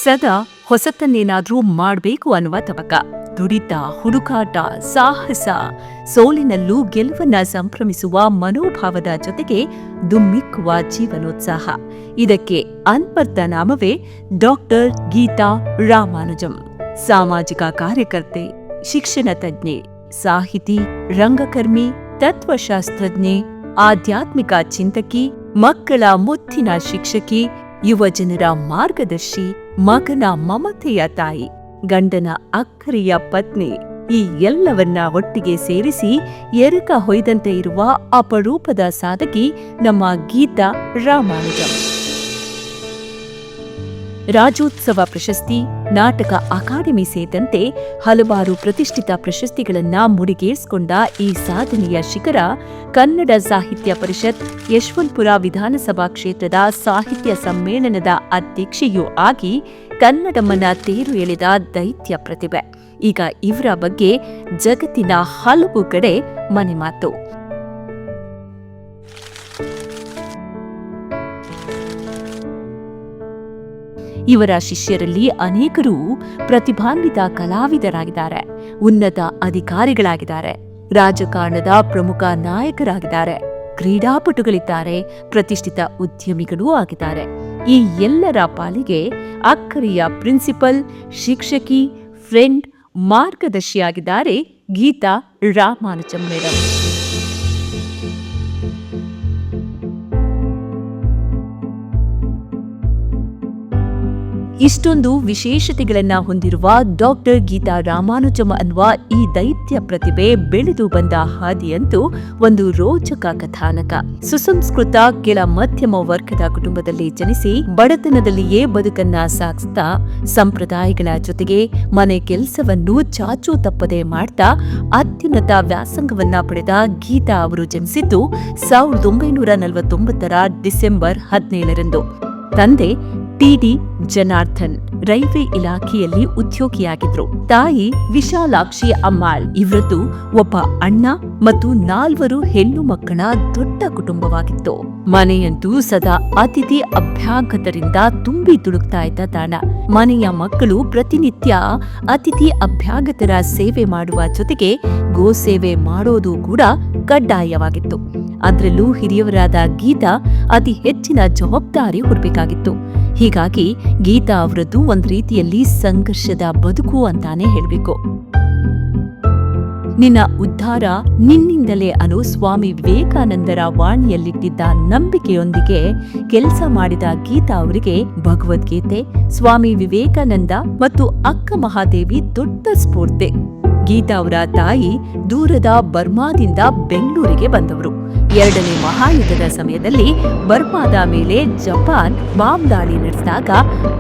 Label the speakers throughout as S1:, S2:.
S1: ಸದಾ ಹೊಸತನ್ನೇನಾದ್ರೂ ಮಾಡಬೇಕು ಅನ್ನುವ ತವಕ, ದುಡಿತ, ಹುಡುಕಾಟ, ಸಾಹಸ, ಸೋಲಿನಲ್ಲೂ ಗೆಲುವನ್ನ ಸಂಭ್ರಮಿಸುವ ಮನೋಭಾವದ ಜೊತೆಗೆ ದುಮ್ಮಿಕ್ಕುವ ಜೀವನೋತ್ಸಾಹ. ಇದಕ್ಕೆ ಅನ್ವರ್ಥ ನಾಮವೇ ಡಾಕ್ಟರ್ ಗೀತಾ ರಾಮಾನುಜಂ. ಸಾಮಾಜಿಕ ಕಾರ್ಯಕರ್ತೆ, ಶಿಕ್ಷಣ ತಜ್ಞೆ, ಸಾಹಿತಿ, ರಂಗಕರ್ಮಿ, ತತ್ವಶಾಸ್ತ್ರಜ್ಞೆ, ಆಧ್ಯಾತ್ಮಿಕ ಚಿಂತಕಿ, ಮಕ್ಕಳ ಮುತ್ತಿನ ಶಿಕ್ಷಕಿ, ಯುವಜನರ ಮಾರ್ಗದರ್ಶಿ, ಮಗನ ಮಮತೆಯ ತಾಯಿ, ಗಂಡನ ಅಕ್ಕರೆಯ ಪತ್ನಿ, ಈ ಎಲ್ಲವನ್ನ ಒಟ್ಟಿಗೆ ಸೇರಿಸಿ ಎರಕ ಹೊಯ್ದಂತೆ ಇರುವ ಅಪರೂಪದ ಸಾಧಕಿ ನಮ್ಮ ಗೀತಾ ರಾಮಾನುಜಂ. ರಾಜ್ಯೋತ್ಸವ ಪ್ರಶಸ್ತಿ, ನಾಟಕ ಅಕಾಡೆಮಿ ಸೇರಿದಂತೆ ಹಲವಾರು ಪ್ರತಿಷ್ಠಿತ ಪ್ರಶಸ್ತಿಗಳನ್ನ ಮುಡಿಗೇರಿಸಿಕೊಂಡ ಈ ಸಾಧನೆಯ ಶಿಖರ ಕನ್ನಡ ಸಾಹಿತ್ಯ ಪರಿಷತ್ ಯಶವಂತಪುರ ವಿಧಾನಸಭಾ ಕ್ಷೇತ್ರದ ಸಾಹಿತ್ಯ ಸಮ್ಮೇಳನದ ಅಧ್ಯಕ್ಷೆಯೂ ಆಗಿ ಕನ್ನಡಮ್ಮನ ತೇರು ಎಳೆದ ದೈತ್ಯ ಪ್ರತಿಭೆ. ಈಗ ಇವರ ಬಗ್ಗೆ ಜಗತ್ತಿನ ಹಲವು ಕಡೆ ಮನೆಮಾತು. ಇವರ ಶಿಷ್ಯರಲ್ಲಿ ಅನೇಕರು ಪ್ರತಿಭಾನ್ವಿತ ಕಲಾವಿದರಾಗಿದ್ದಾರೆ, ಉನ್ನತ ಅಧಿಕಾರಿಗಳಾಗಿದ್ದಾರೆ, ರಾಜಕಾರಣದ ಪ್ರಮುಖ ನಾಯಕರಾಗಿದ್ದಾರೆ, ಕ್ರೀಡಾಪಟುಗಳಿದ್ದಾರೆ, ಪ್ರತಿಷ್ಠಿತ ಉದ್ಯಮಿಗಳೂ ಆಗಿದ್ದಾರೆ. ಈ ಎಲ್ಲರ ಪಾಲಿಗೆ ಅಕ್ಕರೆಯ ಪ್ರಿನ್ಸಿಪಲ್, ಶಿಕ್ಷಕಿ, ಫ್ರೆಂಡ್, ಮಾರ್ಗದರ್ಶಿಯಾಗಿದ್ದಾರೆ ಗೀತಾ ರಾಮಾನುಜಂ ಮೇಡಂ. ಇಷ್ಟೊಂದು ವಿಶೇಷತೆಗಳನ್ನ ಹೊಂದಿರುವ ಡಾಕ್ಟರ್ ಗೀತಾ ರಾಮಾನುಜಂ ಅನ್ನುವ ಈ ದೈತ್ಯ ಪ್ರತಿಭೆ ಬೆಳೆದು ಬಂದ ಹಾದಿಯಂತೂ ಒಂದು ರೋಚಕ ಕಥಾನಕ. ಸುಸಂಸ್ಕೃತ ಕೆಳ ಮಧ್ಯಮ ವರ್ಗದ ಕುಟುಂಬದಲ್ಲಿ ಜನಿಸಿ ಬಡತನದಲ್ಲಿಯೇ ಬದುಕನ್ನ ಸಾಗಿಸ್ತಾ ಸಂಪ್ರದಾಯಗಳ ಜೊತೆಗೆ ಮನೆ ಕೆಲಸವನ್ನು ಚಾಚೂ ತಪ್ಪದೆ ಮಾಡ್ತಾ ಅತ್ಯುನ್ನತ ವ್ಯಾಸಂಗವನ್ನ ಪಡೆದ ಗೀತಾ ಅವರು ಜನಿಸಿದ್ದು 1949 ಡಿಸೆಂಬರ್ 17ರಂದು. ತಂದೆ ಟಿ.ಡಿ. ಜನಾರ್ದನ್ ರೈಲ್ವೆ ಇಲಾಖೆಯಲ್ಲಿ ಉದ್ಯೋಗಿಯಾಗಿದ್ರು. ತಾಯಿ ವಿಶಾಲಾಕ್ಷಿ ಅಮ್ಮಾಳ್. ಇವರದ್ದು ಒಬ್ಬ ಅಣ್ಣ ಮತ್ತು 4 ಹೆಣ್ಣು ಮಕ್ಕಳ ದೊಡ್ಡ ಕುಟುಂಬವಾಗಿತ್ತು. ಮನೆಯಂತೂ ಸದಾ ಅತಿಥಿ ಅಭ್ಯಾಗತರಿಂದ ತುಂಬಿ ತುಳುಕ್ತಾ ಇದ್ದ ತಾಣ. ಮನೆಯ ಮಕ್ಕಳು ಪ್ರತಿನಿತ್ಯ ಅತಿಥಿ ಅಭ್ಯಾಗತರ ಸೇವೆ ಮಾಡುವ ಜೊತೆಗೆ ಗೋ ಸೇವೆ ಮಾಡೋದು ಕೂಡ ಕಡ್ಡಾಯವಾಗಿತ್ತು. ಅದರಲ್ಲೂ ಹಿರಿಯವರಾದ ಗೀತಾ ಅತಿ ಹೆಚ್ಚಿನ ಜವಾಬ್ದಾರಿ ಹೊರಬೇಕಾಗಿತ್ತು. ಹೀಗಾಗಿ ಗೀತಾ ಅವರದ್ದು ಒಂದು ರೀತಿಯಲ್ಲಿ ಸಂಘರ್ಷದ ಬದುಕು ಅಂತಾನೆ ಹೇಳ್ಬೇಕು. ನಿನ್ನ ಉದ್ಧಾರ ನಿನ್ನಿಂದಲೇ ಅನ್ನೋ ಸ್ವಾಮಿ ವಿವೇಕಾನಂದರ ವಾಣಿಯಲ್ಲಿಟ್ಟಿದ್ದ ನಂಬಿಕೆಯೊಂದಿಗೆ ಕೆಲಸ ಮಾಡಿದ ಗೀತಾ ಅವರಿಗೆ ಭಗವದ್ಗೀತೆ, ಸ್ವಾಮಿ ವಿವೇಕಾನಂದ ಮತ್ತು ಅಕ್ಕ ಮಹಾದೇವಿ ದೊಡ್ಡ ಸ್ಫೂರ್ತಿ. ಗೀತಾ ಅವರ ತಾಯಿ ದೂರದ ಬರ್ಮಾದಿಂದ ಬೆಂಗಳೂರಿಗೆ ಬಂದವರು. 2ನೇ ಮಹಾಯುದ್ಧದ ಸಮಯದಲ್ಲಿ ಬರ್ಮಾದ ಮೇಲೆ ಜಪಾನ್ ಬಾಂಬ್ ದಾಳಿ ನಡೆಸಿದಾಗ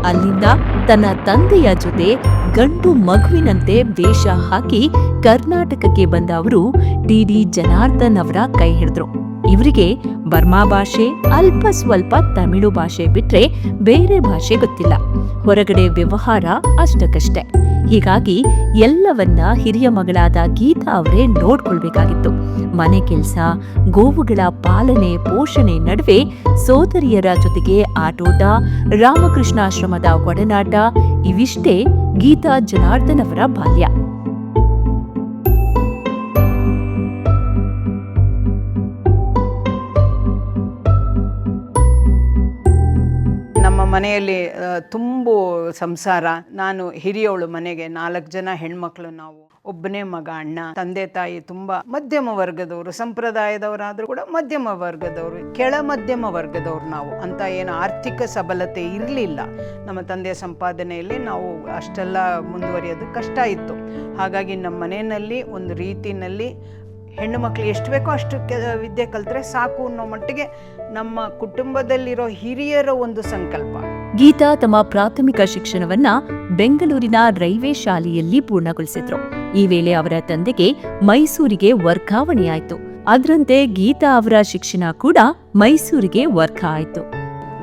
S1: ಅಲ್ಲಿಂದ ತನ್ನ ತಂದೆಯ ಜೊತೆ ಗಂಡು ಮಗುವಿನಂತೆ ವೇಷ ಹಾಕಿ ಕರ್ನಾಟಕಕ್ಕೆ ಬಂದ ಅವರು ಟಿ.ಡಿ. ಜನಾರ್ದನ್ ಅವರ ಕೈ ಹಿಡಿದ್ರು. ಇವರಿಗೆ ಬರ್ಮಾ ಭಾಷೆ, ಅಲ್ಪ ಸ್ವಲ್ಪ ತಮಿಳು ಭಾಷೆ ಬಿಟ್ರೆ ಬೇರೆ ಭಾಷೆ ಗೊತ್ತಿಲ್ಲ. ಹೊರಗಡೆ ವ್ಯವಹಾರ ಅಷ್ಟಕ್ಕಷ್ಟೇ. ಹೀಗಾಗಿ ಎಲ್ಲವನ್ನ ಹಿರಿಯ ಮಗಳಾದ ಗೀತಾ ಅವರೇ ನೋಡ್ಕೊಳ್ಬೇಕಾಗಿತ್ತು. ಮನೆ ಕೆಲಸ, ಗೋವುಗಳ ಪಾಲನೆ ಪೋಷಣೆ ನಡುವೆ ಸೋದರಿಯರ ಜೊತೆಗೆ ಆಟೋಟ, ರಾಮಕೃಷ್ಣಾಶ್ರಮದ ಒಡನಾಟ, ಇವಿಷ್ಟೇ ಗೀತಾ ಜನಾರ್ದನ್ ಅವರ ಬಾಲ್ಯ.
S2: ಮನೆಯಲ್ಲಿ ತುಂಬು ಸಂಸಾರ. ನಾನು ಹಿರಿಯವಳು ಮನೆಗೆ, 4 ಜನ ಹೆಣ್ಮಕ್ಳು ನಾವು, ಒಬ್ಬನೇ ಮಗ, ಅಣ್ಣ. ತಂದೆ ತಾಯಿ ತುಂಬಾ ಮಧ್ಯಮ ವರ್ಗದವರು, ಸಂಪ್ರದಾಯದವರಾದ್ರೂ ಕೂಡ ಮಧ್ಯಮ ವರ್ಗದವರು, ಕೆಳ ಮಧ್ಯಮ ವರ್ಗದವ್ರು ನಾವು. ಅಂತ ಏನು ಆರ್ಥಿಕ ಸಬಲತೆ ಇರಲಿಲ್ಲ. ನಮ್ಮ ತಂದೆಯ ಸಂಪಾದನೆಯಲ್ಲಿ ನಾವು ಅಷ್ಟೆಲ್ಲ ಮುಂದುವರಿಯೋದು ಕಷ್ಟ ಇತ್ತು. ಹಾಗಾಗಿ ನಮ್ಮ ಮನೆಯಲ್ಲಿ ಒಂದು ರೀತಿಯಲ್ಲಿ ಹೆಣ್ಣು ಮಕ್ಕಳು ಎಷ್ಟು ಬೇಕೋ ಅಷ್ಟು ವಿದ್ಯೆ ಕಲ್ತ್ರೆ ಸಾಕು ಅನ್ನೋ ಮಟ್ಟಿಗೆ ನಮ್ಮ ಕುಟುಂಬದಲ್ಲಿರೋ ಹಿರಿಯರ ಒಂದು ಸಂಕಲ್ಪ.
S1: ಗೀತಾ ತಮ್ಮ ಪ್ರಾಥಮಿಕ ಶಿಕ್ಷಣವನ್ನ ಬೆಂಗಳೂರಿನ ರೈಲ್ವೆ ಶಾಲೆಯಲ್ಲಿ ಪೂರ್ಣಗೊಳಿಸಿದ್ರು. ಈ ವೇಳೆ ಅವರ ತಂದೆಗೆ ಮೈಸೂರಿಗೆ ವರ್ಗಾವಣೆಯಾಯಿತು. ಅದರಂತೆ ಗೀತಾ ಅವರ ಶಿಕ್ಷಣ ಕೂಡ ಮೈಸೂರಿಗೆ ವರ್ಗ ಆಯಿತು.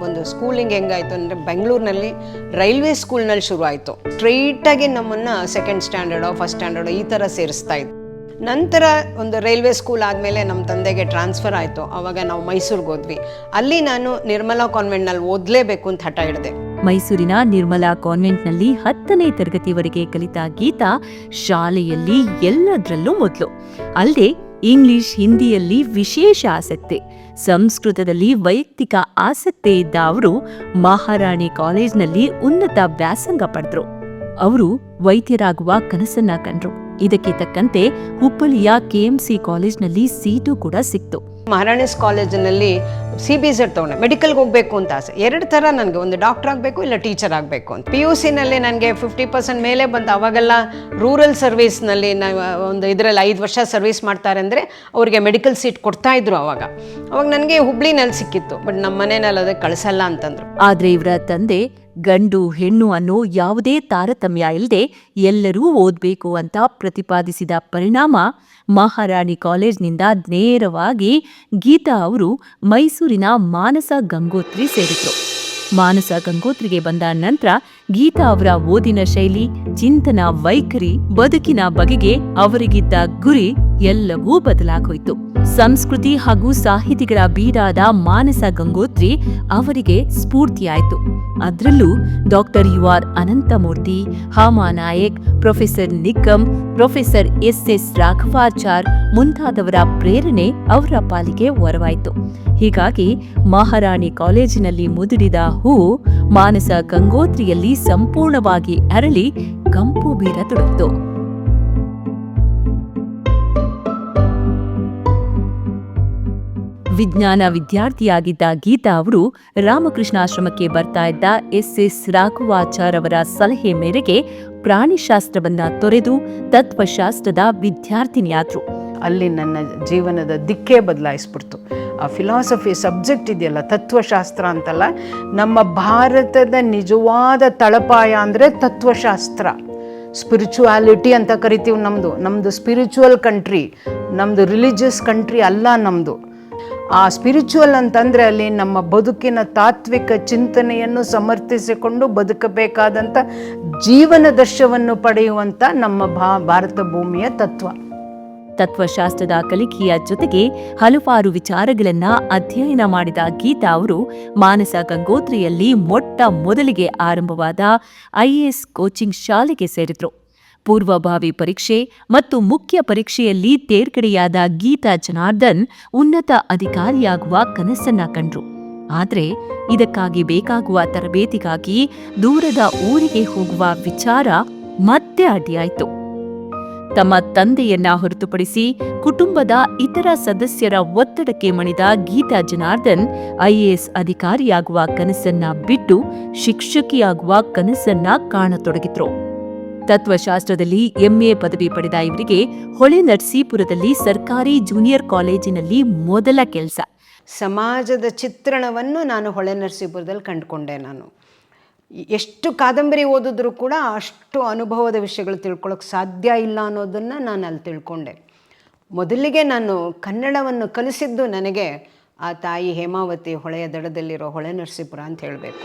S3: ಒಂದು ಸ್ಕೂಲಿಂಗ್ ಹೆಂಗಾಯ್ತು ಅಂದರೆ ಬೆಂಗಳೂರಿನಲ್ಲಿ ರೈಲ್ವೆ ಸ್ಕೂಲ್ನಲ್ಲಿ ಶುರು ಆಯಿತು. ಸ್ಟ್ರೈಟಾಗಿ ನಮ್ಮನ್ನು 2nd ಸ್ಟ್ಯಾಂಡರ್ಡೋ 1st ಸ್ಟ್ಯಾಂಡರ್ಡೋ ಈ ಥರ ಸೇರಿಸ್ತಾ ಇತ್ತು. ನಂತರ ಒಂದು ರೈಲ್ವೆ ಸ್ಕೂಲ್ ಆದಮೇಲೆ ನಮ್ಮ ತಂದೆಗೆ ಟ್ರಾನ್ಸ್ಫರ್ ಆಯಿತು. ಆವಾಗ ನಾವು ಮೈಸೂರಿಗೆ ಹೋದ್ವಿ. ಅಲ್ಲಿ ನಾನು ನಿರ್ಮಲಾ ಕಾನ್ವೆಂಟ್ನಲ್ಲಿ ಓದಲೇಬೇಕು ಅಂತ ಹಠ ಹಿಡಿದೆ.
S1: ಮೈಸೂರಿನ ನಿರ್ಮಲಾ ಕಾನ್ವೆಂಟ್ನಲ್ಲಿ 10ನೇ ತರಗತಿವರೆಗೆ ಕಲಿತ ಗೀತಾ ಶಾಲೆಯಲ್ಲಿ ಎಲ್ಲದರಲ್ಲೂ ಮೊದಲು. ಅಲ್ಲದೆ ಇಂಗ್ಲಿಷ್, ಹಿಂದಿಯಲ್ಲಿ ವಿಶೇಷ ಆಸಕ್ತಿ, ಸಂಸ್ಕೃತದಲ್ಲಿ ವೈಯಕ್ತಿಕ ಆಸಕ್ತಿ ಇದ್ದ ಅವರು ಮಹಾರಾಣಿ ಕಾಲೇಜ್ನಲ್ಲಿ ಉನ್ನತ ವ್ಯಾಸಂಗ ಪಡೆದ್ರು. ಅವರು ವೈದ್ಯರಾಗುವ ಕನಸನ್ನ ಕಂಡ್ರು. ಇದಕ್ಕೆ ತಕ್ಕಂತೆ ಹುಬ್ಬಳ್ಳಿಯ KMC ಕಾಲೇಜ್ನಲ್ಲಿ ಸೀಟು ಕೂಡ ಸಿಕ್ತು.
S3: ಮಹಾರಾಣೀಸ್ ಕಾಲೇಜಿನಲ್ಲಿ CBZ ತಗೊಂಡೆ. ಮೆಡಿಕಲ್ಗೆ ಹೋಗಬೇಕು ಅಂತ ಆಸೆ. 2 ಥರ ನನಗೆ, ಒಂದು ಡಾಕ್ಟರ್ ಆಗಬೇಕು ಇಲ್ಲ ಟೀಚರ್ ಆಗಬೇಕು ಅಂತ. PUCನಲ್ಲಿ ನನಗೆ 50% ಮೇಲೆ ಬಂತು. ಅವಾಗೆಲ್ಲ ರೂರಲ್ ಸರ್ವಿಸ್ನಲ್ಲಿ ಒಂದು ಇದರಲ್ಲಿ 5 ವರ್ಷ ಸರ್ವಿಸ್ ಮಾಡ್ತಾರೆ ಅಂದರೆ ಅವ್ರಿಗೆ ಮೆಡಿಕಲ್ ಸೀಟ್ ಕೊಡ್ತಾಯಿದ್ರು. ಅವಾಗ ನನಗೆ ಹುಬ್ಳಿನಲ್ಲಿ ಸಿಕ್ಕಿತ್ತು. ಬಟ್ ನಮ್ಮ ಮನೆಯಲ್ಲಿ ಅದಕ್ಕೆ ಕಳಿಸಲ್ಲ ಅಂತಂದ್ರು.
S1: ಆದ್ರೆ ಇವರ ತಂದೆ ಗಂಡು ಹೆಣ್ಣು ಅನ್ನೋ ಯಾವುದೇ ತಾರತಮ್ಯ ಇಲ್ಲದೆ ಎಲ್ಲರೂ ಓದಬೇಕು ಅಂತ ಪ್ರತಿಪಾದಿಸಿದ ಪರಿಣಾಮ ಮಹಾರಾಣಿ ಕಾಲೇಜ್ನಿಂದ ನೇರವಾಗಿ ಗೀತಾ ಅವರು ಮೈಸೂರಿನ ಮಾನಸ ಗಂಗೋತ್ರಿ ಸೇರಿದ್ರು. ಮಾನಸ ಗಂಗೋತ್ರಿಗೆ ಬಂದ ನಂತರ ಗೀತಾ ಅವರ ಓದಿನ ಶೈಲಿ, ಚಿಂತನ ವೈಖರಿ, ಬದುಕಿನ ಬಗೆಗೆ ಅವರಿಗಿದ್ದ ಗುರಿ ಎಲ್ಲವೂ ಬದಲಾಗೋಯ್ತು. ಸಂಸ್ಕೃತಿ ಹಾಗೂ ಸಾಹಿತಿಗಳ ಬೀಡಾದ ಮಾನಸ ಗಂಗೋತ್ರಿ ಅವರಿಗೆ ಸ್ಫೂರ್ತಿಯಾಯಿತು. ಅದರಲ್ಲೂ doctor UR Ananthamurthy, Hama Nayak, professor Nikkam, professor SS Raghavachar ಮುಂತಾದವರ ಪ್ರೇರಣೆ ಅವರ ಪಾಲಿಗೆ ವರವಾಯಿತು. ಹೀಗಾಗಿ ಮಹಾರಾಣಿ ಕಾಲೇಜಿನಲ್ಲಿ ಮುದುಡಿದ ಹೂ ಮಾನಸ ಗಂಗೋತ್ರಿಯಲ್ಲಿ ಸಂಪೂರ್ಣವಾಗಿ ಅರಳಿ ಕಂಪು ಬೀರತೊಡಗಿತು. ವಿಜ್ಞಾನ ವಿದ್ಯಾರ್ಥಿಯಾಗಿದ್ದ ಗೀತಾ ಅವರು ರಾಮಕೃಷ್ಣಾಶ್ರಮಕ್ಕೆ ಬರ್ತಾ ಇದ್ದ SS ರಾಘವಾಚಾರ್ ಅವರ ಸಲಹೆ ಮೇರೆಗೆ ಪ್ರಾಣಿಶಾಸ್ತ್ರವನ್ನ ತೊರೆದು ತತ್ವಶಾಸ್ತ್ರದ ವಿದ್ಯಾರ್ಥಿನಿಯಾದ್ರು.
S2: ಅಲ್ಲಿ ನನ್ನ ಜೀವನದ ದಿಕ್ಕೇ ಬದಲಾಯಿಸ್ಬಿಡ್ತು. ಆ ಫಿಲಾಸಫಿ ಸಬ್ಜೆಕ್ಟ್ ಇದೆಯಲ್ಲ, ತತ್ವಶಾಸ್ತ್ರ ಅಂತಲ್ಲ, ನಮ್ಮ ಭಾರತದ ನಿಜವಾದ ತಳಪಾಯ ಅಂದರೆ ತತ್ವಶಾಸ್ತ್ರ. ಸ್ಪಿರಿಚುವಾಲಿಟಿ ಅಂತ ಕರಿತೀವಿ. ನಮ್ಮದು ಸ್ಪಿರಿಚುವಲ್ ಕಂಟ್ರಿ, ನಮ್ಮದು ರಿಲಿಜಿಯಸ್ ಕಂಟ್ರಿ ಅಲ್ಲ ನಮ್ಮದು. ಆ ಸ್ಪಿರಿಚುವಲ್ ಅಂತಂದರೆ ಅಲ್ಲಿ ನಮ್ಮ ಬದುಕಿನ ತಾತ್ವಿಕ ಚಿಂತನೆಯನ್ನು ಸಮರ್ಥಿಸಿಕೊಂಡು ಬದುಕಬೇಕಾದಂಥ ಜೀವನ ದರ್ಶವನ್ನು ಪಡೆಯುವಂಥ ನಮ್ಮ ಭಾರತ ಭೂಮಿಯ
S1: ತತ್ವಶಾಸ್ತ್ರದ ಕಲಿಕೆಯ ಜೊತೆಗೆ ಹಲವಾರು ವಿಚಾರಗಳನ್ನ ಅಧ್ಯಯನ ಮಾಡಿದ ಗೀತಾ ಅವರು ಮಾನಸ ಗಂಗೋತ್ರಿಯಲ್ಲಿ ಮೊಟ್ಟ ಮೊದಲಿಗೆ ಆರಂಭವಾದ IAS ಕೋಚಿಂಗ್ ಶಾಲೆಗೆ ಸೇರಿದ್ರು. ಪೂರ್ವಭಾವಿ ಪರೀಕ್ಷೆ ಮತ್ತು ಮುಖ್ಯ ಪರೀಕ್ಷೆಯಲ್ಲಿ ತೇರ್ಗಡೆಯಾದ ಗೀತಾ ಜನಾರ್ದನ್ ಉನ್ನತ ಅಧಿಕಾರಿಯಾಗುವ ಕನಸನ್ನ ಕಂಡ್ರು. ಆದರೆ ಇದಕ್ಕಾಗಿ ಬೇಕಾಗುವ ತರಬೇತಿಗಾಗಿ ದೂರದ ಊರಿಗೆ ಹೋಗುವ ವಿಚಾರ ಮತ್ತೆ ಅಡ್ಡಿಯಾಯಿತು. ತಮ್ಮ ತಂದೆಯನ್ನ ಹೊರತುಪಡಿಸಿ ಕುಟುಂಬದ ಇತರ ಸದಸ್ಯರ ಒತ್ತಡಕ್ಕೆ ಮಣಿದ ಗೀತಾ ಜನಾರ್ದನ್ IAS ಅಧಿಕಾರಿಯಾಗುವ ಕನಸನ್ನ ಬಿಟ್ಟು ಶಿಕ್ಷಕಿಯಾಗುವ ಕನಸನ್ನ ಕಾಣತೊಡಗಿದ್ರು. ತತ್ವಶಾಸ್ತ್ರದಲ್ಲಿ MA ಪದವಿ ಪಡೆದ ಇವರಿಗೆ ಹೊಳೆನರಸೀಪುರದಲ್ಲಿ ಸರ್ಕಾರಿ ಜೂನಿಯರ್ ಕಾಲೇಜಿನಲ್ಲಿ ಮೊದಲ ಕೆಲಸ.
S3: ಸಮಾಜದ ಚಿತ್ರಣವನ್ನು ನಾನು ಹೊಳೆನರಸೀಪುರದಲ್ಲಿ ಕಂಡುಕೊಂಡೆ. ನಾನು ಎಷ್ಟು ಕಾದಂಬರಿ ಓದಿದ್ರೂ ಕೂಡ ಅಷ್ಟು ಅನುಭವದ ವಿಷಯಗಳು ತಿಳ್ಕೊಳ್ಳೋಕೆ ಸಾಧ್ಯ ಇಲ್ಲ ಅನ್ನೋದನ್ನು ನಾನು ಅಲ್ಲಿ ತಿಳ್ಕೊಂಡೆ. ಮೊದಲಿಗೆ ನಾನು ಕನ್ನಡವನ್ನು ಕಲಿಸಿದ್ದು ನನಗೆ ಆ ತಾಯಿ ಹೇಮಾವತಿ ಹೊಳೆಯ ದಡದಲ್ಲಿರೋ ಹೊಳೆನರಸೀಪುರ ಅಂತ ಹೇಳಬೇಕು.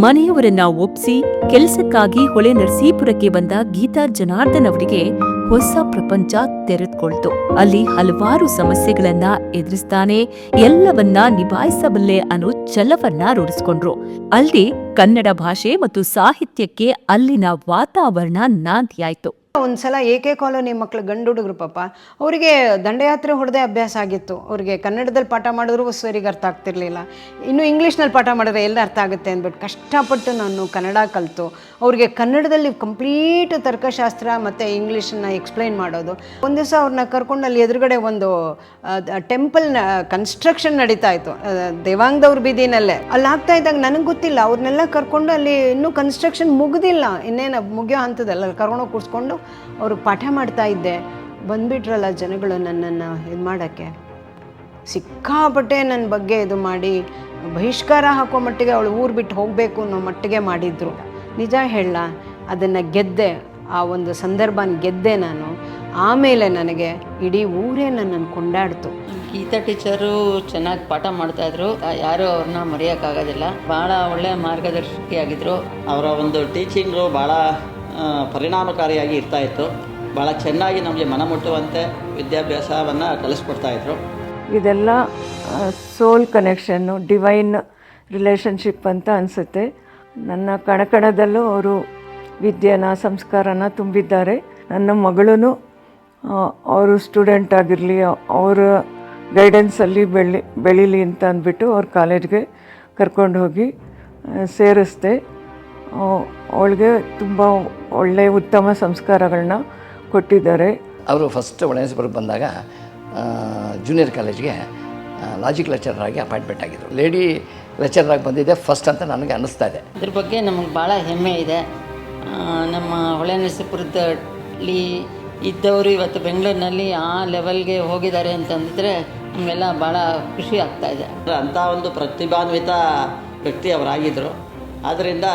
S1: ಮನೆಯವರನ್ನ ಒಪ್ಪಿಸಿ ಕೆಲಸಕ್ಕಾಗಿ ಹೊಳೆನರಸೀಪುರಕ್ಕೆ ಬಂದ ಗೀತಾ ಜನಾರ್ದನ್ ಅವರಿಗೆ ಹೊಸ ಪ್ರಪಂಚ ತೆರೆದುಕೊಳ್ತು. ಅಲ್ಲಿ ಹಲವಾರು ಸಮಸ್ಯೆಗಳನ್ನ ಎದುರಿಸ್ತಾನೆ ಎಲ್ಲವನ್ನ ನಿಭಾಯಿಸಬಲ್ಲೆ ಅನ್ನೋ ಛಲವನ್ನ ರೂಢಿಸಿಕೊಂಡ್ರು. ಅಲ್ಲಿ ಕನ್ನಡ ಭಾಷೆ ಮತ್ತು ಸಾಹಿತ್ಯಕ್ಕೆ ಅಲ್ಲಿನ ವಾತಾವರಣ ನಾಂದಿಯಾಯ್ತು.
S3: ಒಂದ್ಸಲ AK ಕಾಲೋನಿ ಮಕ್ಕಳು ಗಂಡು ಹುಡುಗರು ಪಾಪ, ಅವರಿಗೆ ದಂಡಯಾತ್ರೆ ಹೊಡೆದೇ ಅಭ್ಯಾಸ ಆಗಿತ್ತು. ಅವ್ರಿಗೆ ಕನ್ನಡದಲ್ಲಿ ಪಾಠ ಮಾಡಿದ್ರು ಸರಿಗೆ ಅರ್ಥ ಆಗ್ತಿರ್ಲಿಲ್ಲ. ಇನ್ನು ಇಂಗ್ಲೀಷ್ನಲ್ಲಿ ಪಾಠ ಮಾಡಿದ್ರೆ ಎಲ್ಲ ಅರ್ಥ ಆಗುತ್ತೆ ಅಂದ್ಬಿಟ್ಟು ಕಷ್ಟಪಟ್ಟು ನಾನು ಕನ್ನಡ ಕಲಿತು ಅವ್ರಿಗೆ ಕನ್ನಡದಲ್ಲಿ ಕಂಪ್ಲೀಟ್ ತರ್ಕಶಾಸ್ತ್ರ ಮತ್ತು ಇಂಗ್ಲೀಷನ್ನ ಎಕ್ಸ್ಪ್ಲೈನ್ ಮಾಡೋದು. ಒಂದು ದಿವಸ ಅವ್ರನ್ನ ಕರ್ಕೊಂಡು ಅಲ್ಲಿ ಎದುರುಗಡೆ ಒಂದು ಟೆಂಪಲ್ನ ಕನ್ಸ್ಟ್ರಕ್ಷನ್ ನಡೀತಾ ಇತ್ತು, ದೇವಾಂಗದವ್ರ ಬೀದಿನಲ್ಲೇ. ಅಲ್ಲಿ ಆಗ್ತಾ ಇದ್ದಾಗ ನನಗೆ ಗೊತ್ತಿಲ್ಲ, ಅವ್ರನ್ನೆಲ್ಲ ಕರ್ಕೊಂಡು ಅಲ್ಲಿ ಇನ್ನೂ ಕನ್ಸ್ಟ್ರಕ್ಷನ್ ಮುಗ್ದಿಲ್ಲ, ಇನ್ನೇನು ಮುಗಿಯೋ ಹಂತದಲ್ಲ, ಅಲ್ಲಿ ಕರ್ಕೊಂಡು ಕೂರಿಸ್ಕೊಂಡು ಅವ್ರಿಗೆ ಪಾಠ ಮಾಡ್ತಾ ಇದ್ದೆ. ಬಂದ್ಬಿಟ್ರಲ್ಲ ಜನಗಳು ನನ್ನನ್ನು ಇದು ಮಾಡೋಕ್ಕೆ, ಸಿಕ್ಕಾಪಟ್ಟೆ ನನ್ನ ಬಗ್ಗೆ ಇದು ಮಾಡಿ ಬಹಿಷ್ಕಾರ ಹಾಕೋ ಮಟ್ಟಿಗೆ ಅವಳು ಊರು ಬಿಟ್ಟು ಹೋಗಬೇಕು ಅನ್ನೋ ಮಟ್ಟಿಗೆ ಮಾಡಿದ್ರು. ನಿಜ ಹೇಳ, ಅದನ್ನು ಗೆದ್ದೆ, ಆ ಒಂದು ಸಂದರ್ಭನ ಗೆದ್ದೆ ನಾನು. ಆಮೇಲೆ ನನಗೆ ಇಡೀ ಊರೇ ನನ್ನನ್ನು ಕೊಂಡಾಡ್ತು.
S4: ಗೀತಾ ಟೀಚರು ಚೆನ್ನಾಗಿ ಪಾಠ ಮಾಡ್ತಾಯಿದ್ರು, ಯಾರೂ ಅವ್ರನ್ನ ಮರೆಯೋಕ್ಕಾಗೋದಿಲ್ಲ. ಭಾಳ ಒಳ್ಳೆಯ ಮಾರ್ಗದರ್ಶಕಿಯಾಗಿದ್ದರು.
S5: ಅವರ ಒಂದು ಟೀಚಿಂಗು ಭಾಳ ಪರಿಣಾಮಕಾರಿಯಾಗಿ ಇರ್ತಾಯಿತ್ತು. ಭಾಳ ಚೆನ್ನಾಗಿ ನಮಗೆ ಮನಮುಟ್ಟುವಂತೆ ವಿದ್ಯಾಭ್ಯಾಸವನ್ನು ಕಲಿಸ್ಕೊಡ್ತಾಯಿದ್ರು.
S6: ಇದೆಲ್ಲ ಸೋಲ್ ಕನೆಕ್ಷನ್ನು, ಡಿವೈನ್ ರಿಲೇಷನ್ಶಿಪ್ ಅಂತ ಅನಿಸುತ್ತೆ. ನನ್ನ ಕಣಕಣದಲ್ಲೂ ಅವರು ವಿದ್ಯೆನ, ಸಂಸ್ಕಾರನ ತುಂಬಿದ್ದಾರೆ. ನನ್ನ ಮಗಳೂ ಅವರು ಸ್ಟೂಡೆಂಟ್ ಆಗಿರಲಿ, ಅವರ ಗೈಡೆನ್ಸಲ್ಲಿ ಬೆಳೀಲಿ ಅಂತ ಅಂದ್ಬಿಟ್ಟು ಅವ್ರ ಕಾಲೇಜ್ಗೆ ಕರ್ಕೊಂಡು ಹೋಗಿ ಸೇರಿಸ್ದೆ. ಅವಳಿಗೆ ತುಂಬ ಒಳ್ಳೆಯ ಉತ್ತಮ ಸಂಸ್ಕಾರಗಳನ್ನ ಕೊಟ್ಟಿದ್ದಾರೆ.
S7: ಅವರು ಫಸ್ಟ್ ಒಳನೇಸಪುರಕ್ಕೆ ಬಂದಾಗ ಜೂನಿಯರ್ ಕಾಲೇಜ್ಗೆ ಲಾಜಿಕ್ ಲೆಕ್ಚರರ್ ಆಗಿ ಅಪಾಯಿಂಟ್ಮೆಂಟ್ ಆಗಿದ್ದರು. ಲೇಡಿ ಲೆಕ್ಚರರ್ ಆಗಿ ಬಂದಿದ್ದೆ ಫಸ್ಟ್ ಅಂತ ನನಗೆ ಅನ್ನಿಸ್ತಾ ಇದೆ.
S4: ಇದ್ರ ಬಗ್ಗೆ ನಮಗೆ ಭಾಳ ಹೆಮ್ಮೆ ಇದೆ. ನಮ್ಮ ಹೊಳೆನರಸೀಪುರದಲ್ಲಿ ಇದ್ದವರು ಇವತ್ತು ಬೆಂಗಳೂರಿನಲ್ಲಿ ಆ ಲೆವೆಲ್ಗೆ ಹೋಗಿದ್ದಾರೆ ಅಂತಂದಿದ್ರೆ ನಮಗೆಲ್ಲ ಭಾಳ ಖುಷಿ ಆಗ್ತಾಯಿದೆ.
S5: ಅಂಥ ಒಂದು ಪ್ರತಿಭಾನ್ವಿತ ವ್ಯಕ್ತಿ ಅವರಾಗಿದ್ದರು. ಆದ್ದರಿಂದ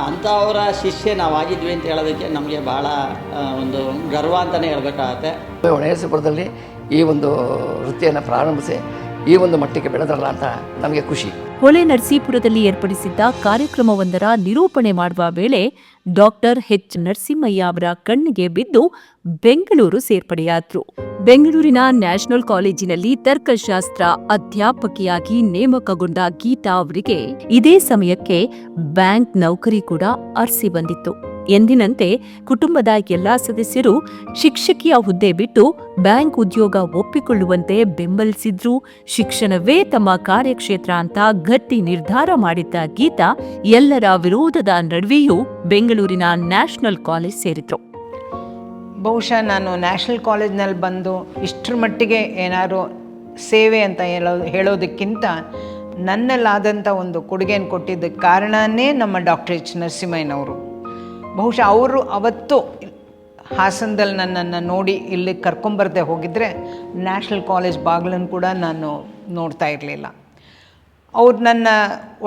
S5: ಅಂಥವರ ಶಿಷ್ಯ ನಾವಾಗಿದ್ವಿ ಅಂತ ಹೇಳೋದಕ್ಕೆ ನಮಗೆ ಭಾಳ ಒಂದು ಗರ್ವ ಅಂತಲೇ ಹೇಳ್ಬೇಕಾಗತ್ತೆ.
S7: ಹೊಳೆನರಸೀಪುರದಲ್ಲಿ ಈ ಒಂದು ವೃತ್ತಿಯನ್ನು ಪ್ರಾರಂಭಿಸಿ ಈ ಒಂದು ಮಟ್ಟಿಗೆ ಬೆಳೆದ್ರಲ್ಲ ಅಂತ ನಮಗೆ ಖುಷಿ.
S1: ಹೊಳೆ ನರಸೀಪುರದಲ್ಲಿ ಏರ್ಪಡಿಸಿದ್ದ ಕಾರ್ಯಕ್ರಮವೊಂದರ ನಿರೂಪಣೆ ಮಾಡುವ ವೇಳೆ ಡಾಕ್ಟರ್ ಎಚ್ ನರಸಿಂಹಯ್ಯ ಅವರ ಕಣ್ಣಿಗೆ ಬಿದ್ದು ಬೆಂಗಳೂರು ಸೇರ್ಪಡೆಯಾದರು. ಬೆಂಗಳೂರಿನ ನ್ಯಾಷನಲ್ ಕಾಲೇಜಿನಲ್ಲಿ ತರ್ಕಶಾಸ್ತ್ರ ಅಧ್ಯಾಪಕಿಯಾಗಿ ನೇಮಕಗೊಂಡ ಗೀತಾ ಅವರಿಗೆ ಇದೇ ಸಮಯಕ್ಕೆ ಬ್ಯಾಂಕ್ ನೌಕರಿ ಕೂಡ ಅರಸಿ ಬಂದಿತ್ತು. ಎಂದಿನಂತೆ ಕುಟುಂಬದ ಎಲ್ಲಾ ಸದಸ್ಯರು ಶಿಕ್ಷಕಿಯ ಹುದ್ದೆ ಬಿಟ್ಟು ಬ್ಯಾಂಕ್ ಉದ್ಯೋಗ ಒಪ್ಪಿಕೊಳ್ಳುವಂತೆ ಬೆಂಬಲಿಸಿದ್ರು. ಶಿಕ್ಷಣವೇ ತಮ್ಮ ಕಾರ್ಯಕ್ಷೇತ್ರ ಅಂತ ಗಟ್ಟಿ ನಿರ್ಧಾರ ಮಾಡಿದ್ದ ಗೀತಾ ಎಲ್ಲರ ವಿರೋಧದ ನಡುವೆಯೂ ಬೆಂಗಳೂರಿನ ನ್ಯಾಷನಲ್ ಕಾಲೇಜ್ ಸೇರಿದ್ರು.
S2: ಬಹುಶಃ ನಾನು ನ್ಯಾಷನಲ್ ಕಾಲೇಜ್ನಲ್ಲಿ ಬಂದು ಇಷ್ಟರ ಮಟ್ಟಿಗೆ ಏನಾದ್ರು ಸೇವೆ ಅಂತ ಹೇಳೋದಕ್ಕಿಂತ ನನ್ನಲ್ಲಾದಂಥ ಒಂದು ಕೊಡುಗೆಯನ್ನು ಕೊಟ್ಟಿದ್ದಕ್ಕೆ ಕಾರಣನೇ ನಮ್ಮ ಡಾಕ್ಟರ್ ಎಚ್ ನರಸಿಂಹಯ್ಯನವರು. ಬಹುಶಃ ಅವರು ಅವತ್ತು ಹಾಸನದಲ್ಲಿ ನನ್ನನ್ನು ನೋಡಿ ಇಲ್ಲಿ ಕರ್ಕೊಂಬರದೆ ಹೋಗಿದ್ದರೆ ನ್ಯಾಷನಲ್ ಕಾಲೇಜ್ ಬಾಗಿಲನ್ನು ಕೂಡ ನಾನು ನೋಡ್ತಾ ಇರಲಿಲ್ಲ. ಅವ್ರು ನನ್ನ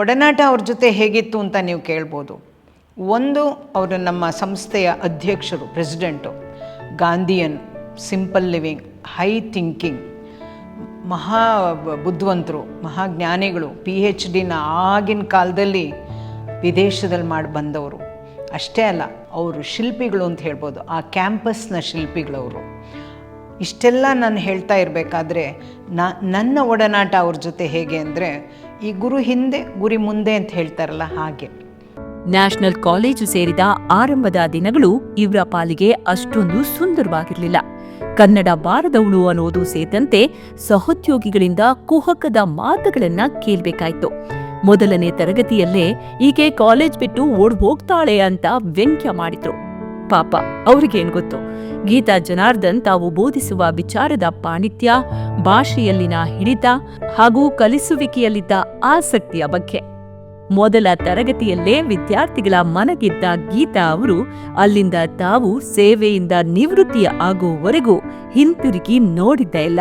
S2: ಒಡನಾಟ ಅವ್ರ ಜೊತೆ ಹೇಗಿತ್ತು ಅಂತ ನೀವು ಕೇಳ್ಬೋದು. ಒಂದು, ಅವರು ನಮ್ಮ ಸಂಸ್ಥೆಯ ಅಧ್ಯಕ್ಷರು, president, Gandhian, simple living, high thinking, ಮಹಾ ಬುದ್ಧಿವಂತರು, ಮಹಾಜ್ಞಾನಿಗಳು, PhDನ ಆಗಿನ ಕಾಲದಲ್ಲಿ ವಿದೇಶದಲ್ಲಿ ಮಾಡಿ ಬಂದವರು. ಅಷ್ಟೇ ಅಲ್ಲ, ಅವರು ಶಿಲ್ಪಿಗಳು ಅಂತ ಹೇಳ್ಬೋದು, ಆ ಕ್ಯಾಂಪಸ್ನ ಶಿಲ್ಪಿಗಳವರು. ಇಷ್ಟೆಲ್ಲ ನಾನು ಹೇಳ್ತಾ ಇರಬೇಕಾದ್ರೆ ನನ್ನ ಒಡನಾಟ ಅವ್ರ ಜೊತೆ ಹೇಗೆ ಅಂದರೆ, ಈ ಗುರು ಹಿಂದೆ ಗುರಿ ಮುಂದೆ ಅಂತ ಹೇಳ್ತಾರಲ್ಲ ಹಾಗೆ.
S1: ನ್ಯಾಷನಲ್ ಕಾಲೇಜು ಸೇರಿದ ಆರಂಭದ ದಿನಗಳು ಇವರ ಪಾಲಿಗೆ ಅಷ್ಟೊಂದು ಸುಂದರವಾಗಿರಲಿಲ್ಲ. ಕನ್ನಡ ಬಾರದವಳು ಅನ್ನೋದು ಸೇರಿದಂತೆ ಸಹೋದ್ಯೋಗಿಗಳಿಂದ ಕುಹಕದ ಮಾತುಗಳನ್ನ ಕೇಳ್ಬೇಕಾಯ್ತು. ಮೊದಲನೇ ತರಗತಿಯಲ್ಲೇ ಈಕೆ ಕಾಲೇಜ್ ಬಿಟ್ಟು ಓಡ್ ಹೋಗ್ತಾಳೆ ಅಂತ ವ್ಯಂಗ್ಯ ಮಾಡಿದ್ರು. ಪಾಪ ಅವ್ರಿಗೇನ್ ಗೊತ್ತು ಗೀತಾ ಜನಾರ್ದನ್ ತಾವು ಬೋಧಿಸುವ ವಿಚಾರದ ಪಾಂಡಿತ್ಯ, ಭಾಷೆಯಲ್ಲಿನ ಹಿಡಿತ ಹಾಗೂ ಕಲಿಸುವಿಕೆಯಲ್ಲಿದ್ದ ಆಸಕ್ತಿಯ ಬಗ್ಗೆ. ಮೊದಲ ತರಗತಿಯಲ್ಲೇ ವಿದ್ಯಾರ್ಥಿಗಳ ಮನಗೆದ್ದ ಗೀತಾ ಅವರು ಅಲ್ಲಿಂದ ತಾವು ಸೇವೆಯಿಂದ ನಿವೃತ್ತಿ ಆಗುವವರೆಗೂ ಹಿಂತಿರುಗಿ ನೋಡಿದ್ದ ಇಲ್ಲ.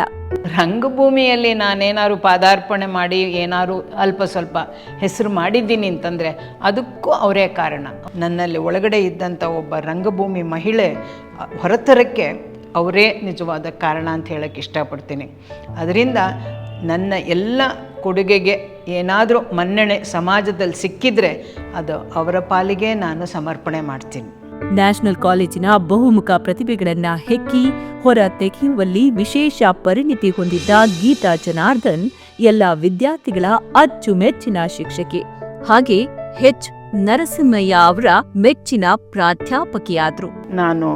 S2: ರಂಗಭೂಮಿಯಲ್ಲಿ ನಾನೇನಾದ್ರು ಪಾದಾರ್ಪಣೆ ಮಾಡಿ ಏನಾದ್ರು ಅಲ್ಪ ಸ್ವಲ್ಪ ಹೆಸರು ಮಾಡಿದ್ದೀನಿ ಅಂತಂದರೆ ಅದಕ್ಕೂ ಅವರೇ ಕಾರಣ. ನನ್ನಲ್ಲಿ ಒಳಗಡೆ ಇದ್ದಂಥ ಒಬ್ಬ ರಂಗಭೂಮಿ ಮಹಿಳೆ ಹೊರತರಕ್ಕೆ ಅವರೇ ನಿಜವಾದ ಕಾರಣ ಅಂತ ಹೇಳಕ್ಕೆ ಇಷ್ಟಪಡ್ತೀನಿ. ಅದರಿಂದ ನನ್ನ ಎಲ್ಲ ಕೊಡುಗೆಗೆ ಏನಾದರೂ ಮನ್ನಣೆ ಸಮಾಜದಲ್ಲಿ ಸಿಕ್ಕಿದ್ರೆ ಅದು ಅವರ ಪಾಲಿಗೆ ನಾನು ಸಮರ್ಪಣೆ ಮಾಡ್ತೀನಿ.
S1: ನ್ಯಾಷನಲ್ ಕಾಲೇಜಿನ ಬಹುಮುಖ ಪ್ರತಿಭೆಗಳನ್ನ ಹೆಕ್ಕಿ ಹೊರ ತೆಗೆಯುವಲ್ಲಿ ವಿಶೇಷ ಪರಿಣಿತಿ ಹೊಂದಿದ್ದ ಗೀತಾ ಜನಾರ್ದನ್ ಎಲ್ಲ ವಿದ್ಯಾರ್ಥಿಗಳ ಅಚ್ಚುಮೆಚ್ಚಿನ ಶಿಕ್ಷಕಿ. ಹಾಗೆ ಎಚ್ ನರಸಿಂಹಯ್ಯ ಅವರ ಮೆಚ್ಚಿನ ಪ್ರಾಧ್ಯಾಪಕಿಯಾದ್ರು.
S2: ನಾನು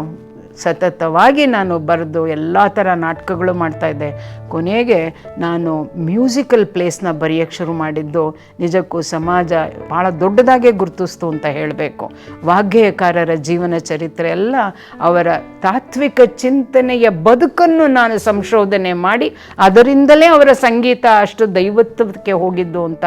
S2: ಸತತವಾಗಿ ಬರೆದು ಎಲ್ಲ ಥರ ನಾಟಕಗಳು ಮಾಡ್ತಾಯಿದ್ದೆ. ಕೊನೆಗೆ ನಾನು ಮ್ಯೂಸಿಕಲ್ ಪ್ಲೇಸ್ನ ಬರೆಯೋಕ್ಕೆ ಶುರು ಮಾಡಿದ್ದು ನಿಜಕ್ಕೂ ಸಮಾಜ ಭಾಳ ದೊಡ್ಡದಾಗೆ ಗುರುತಿಸ್ತು ಅಂತ ಹೇಳಬೇಕು. ವಾಗ್ಗೇಯಕಾರರ ಜೀವನ ಚರಿತ್ರೆ ಎಲ್ಲ ಅವರ ತಾತ್ವಿಕ ಚಿಂತನೆಯ ಬದುಕನ್ನು ನಾನು ಸಂಶೋಧನೆ ಮಾಡಿ ಅದರಿಂದಲೇ ಅವರ ಸಂಗೀತ ಅಷ್ಟು ದೈವತ್ವಕ್ಕೆ ಹೋಗಿದ್ದು ಅಂತ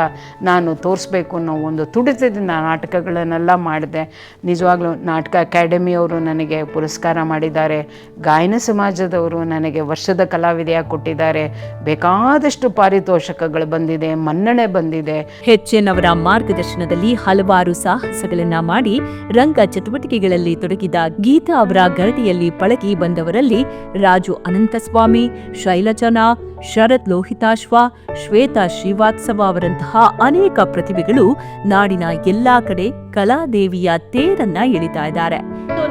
S2: ನಾನು ತೋರಿಸ್ಬೇಕು ಅನ್ನೋ ಒಂದು ತುಡಿತದಿಂದ ನಾಟಕಗಳನ್ನೆಲ್ಲ ಮಾಡಿದೆ. ನಿಜವಾಗ್ಲೂ ನಾಟಕ ಅಕಾಡೆಮಿಯವರು ನನಗೆ ಪುರಸ್ಕಾರ ಮಾಡಿದ್ದಾರೆ. ಗಾಯನ ಸಮಾಜದವರು ನನಗೆ ವರ್ಷದ ಕಲಾವಿದೆಯಾಗಿ ಕೊಟ್ಟಿದ್ದಾರೆ. ಮಾಡಿದ್ದಾರೆ. ಬೇಕಾದಷ್ಟು ಪಾರಿತೋಷಕಗಳು ಬಂದಿದೆ, ಮನ್ನಣೆ ಬಂದಿದೆ.
S1: ಎಚ್.ಎನ್. ಅವರ ಮಾರ್ಗದರ್ಶನದಲ್ಲಿ ಹಲವಾರು ಸಾಹಸಗಳನ್ನ ಮಾಡಿ ರಂಗ ಚಟುವಟಿಕೆಗಳಲ್ಲಿ ತೊಡಗಿದ ಗೀತಾ ಅವರ ಗರಡಿಯಲ್ಲಿ ಪಳಗಿ ಬಂದವರಲ್ಲಿ ರಾಜು ಅನಂತಸ್ವಾಮಿ, ಶೈಲಜನಾ, ಶರತ್ ಲೋಹಿತಾಶ್ವ, ಶ್ವೇತಾ ಶ್ರೀವಾತ್ಸವ ಅವರಂತಹ ಅನೇಕ ಪ್ರತಿಭೆಗಳು ನಾಡಿನ ಎಲ್ಲಾ ಕಡೆ ಕಲಾದೇವಿಯ ತೇರನ್ನ ಎಳಿತಾ ಇದ್ದಾರೆ.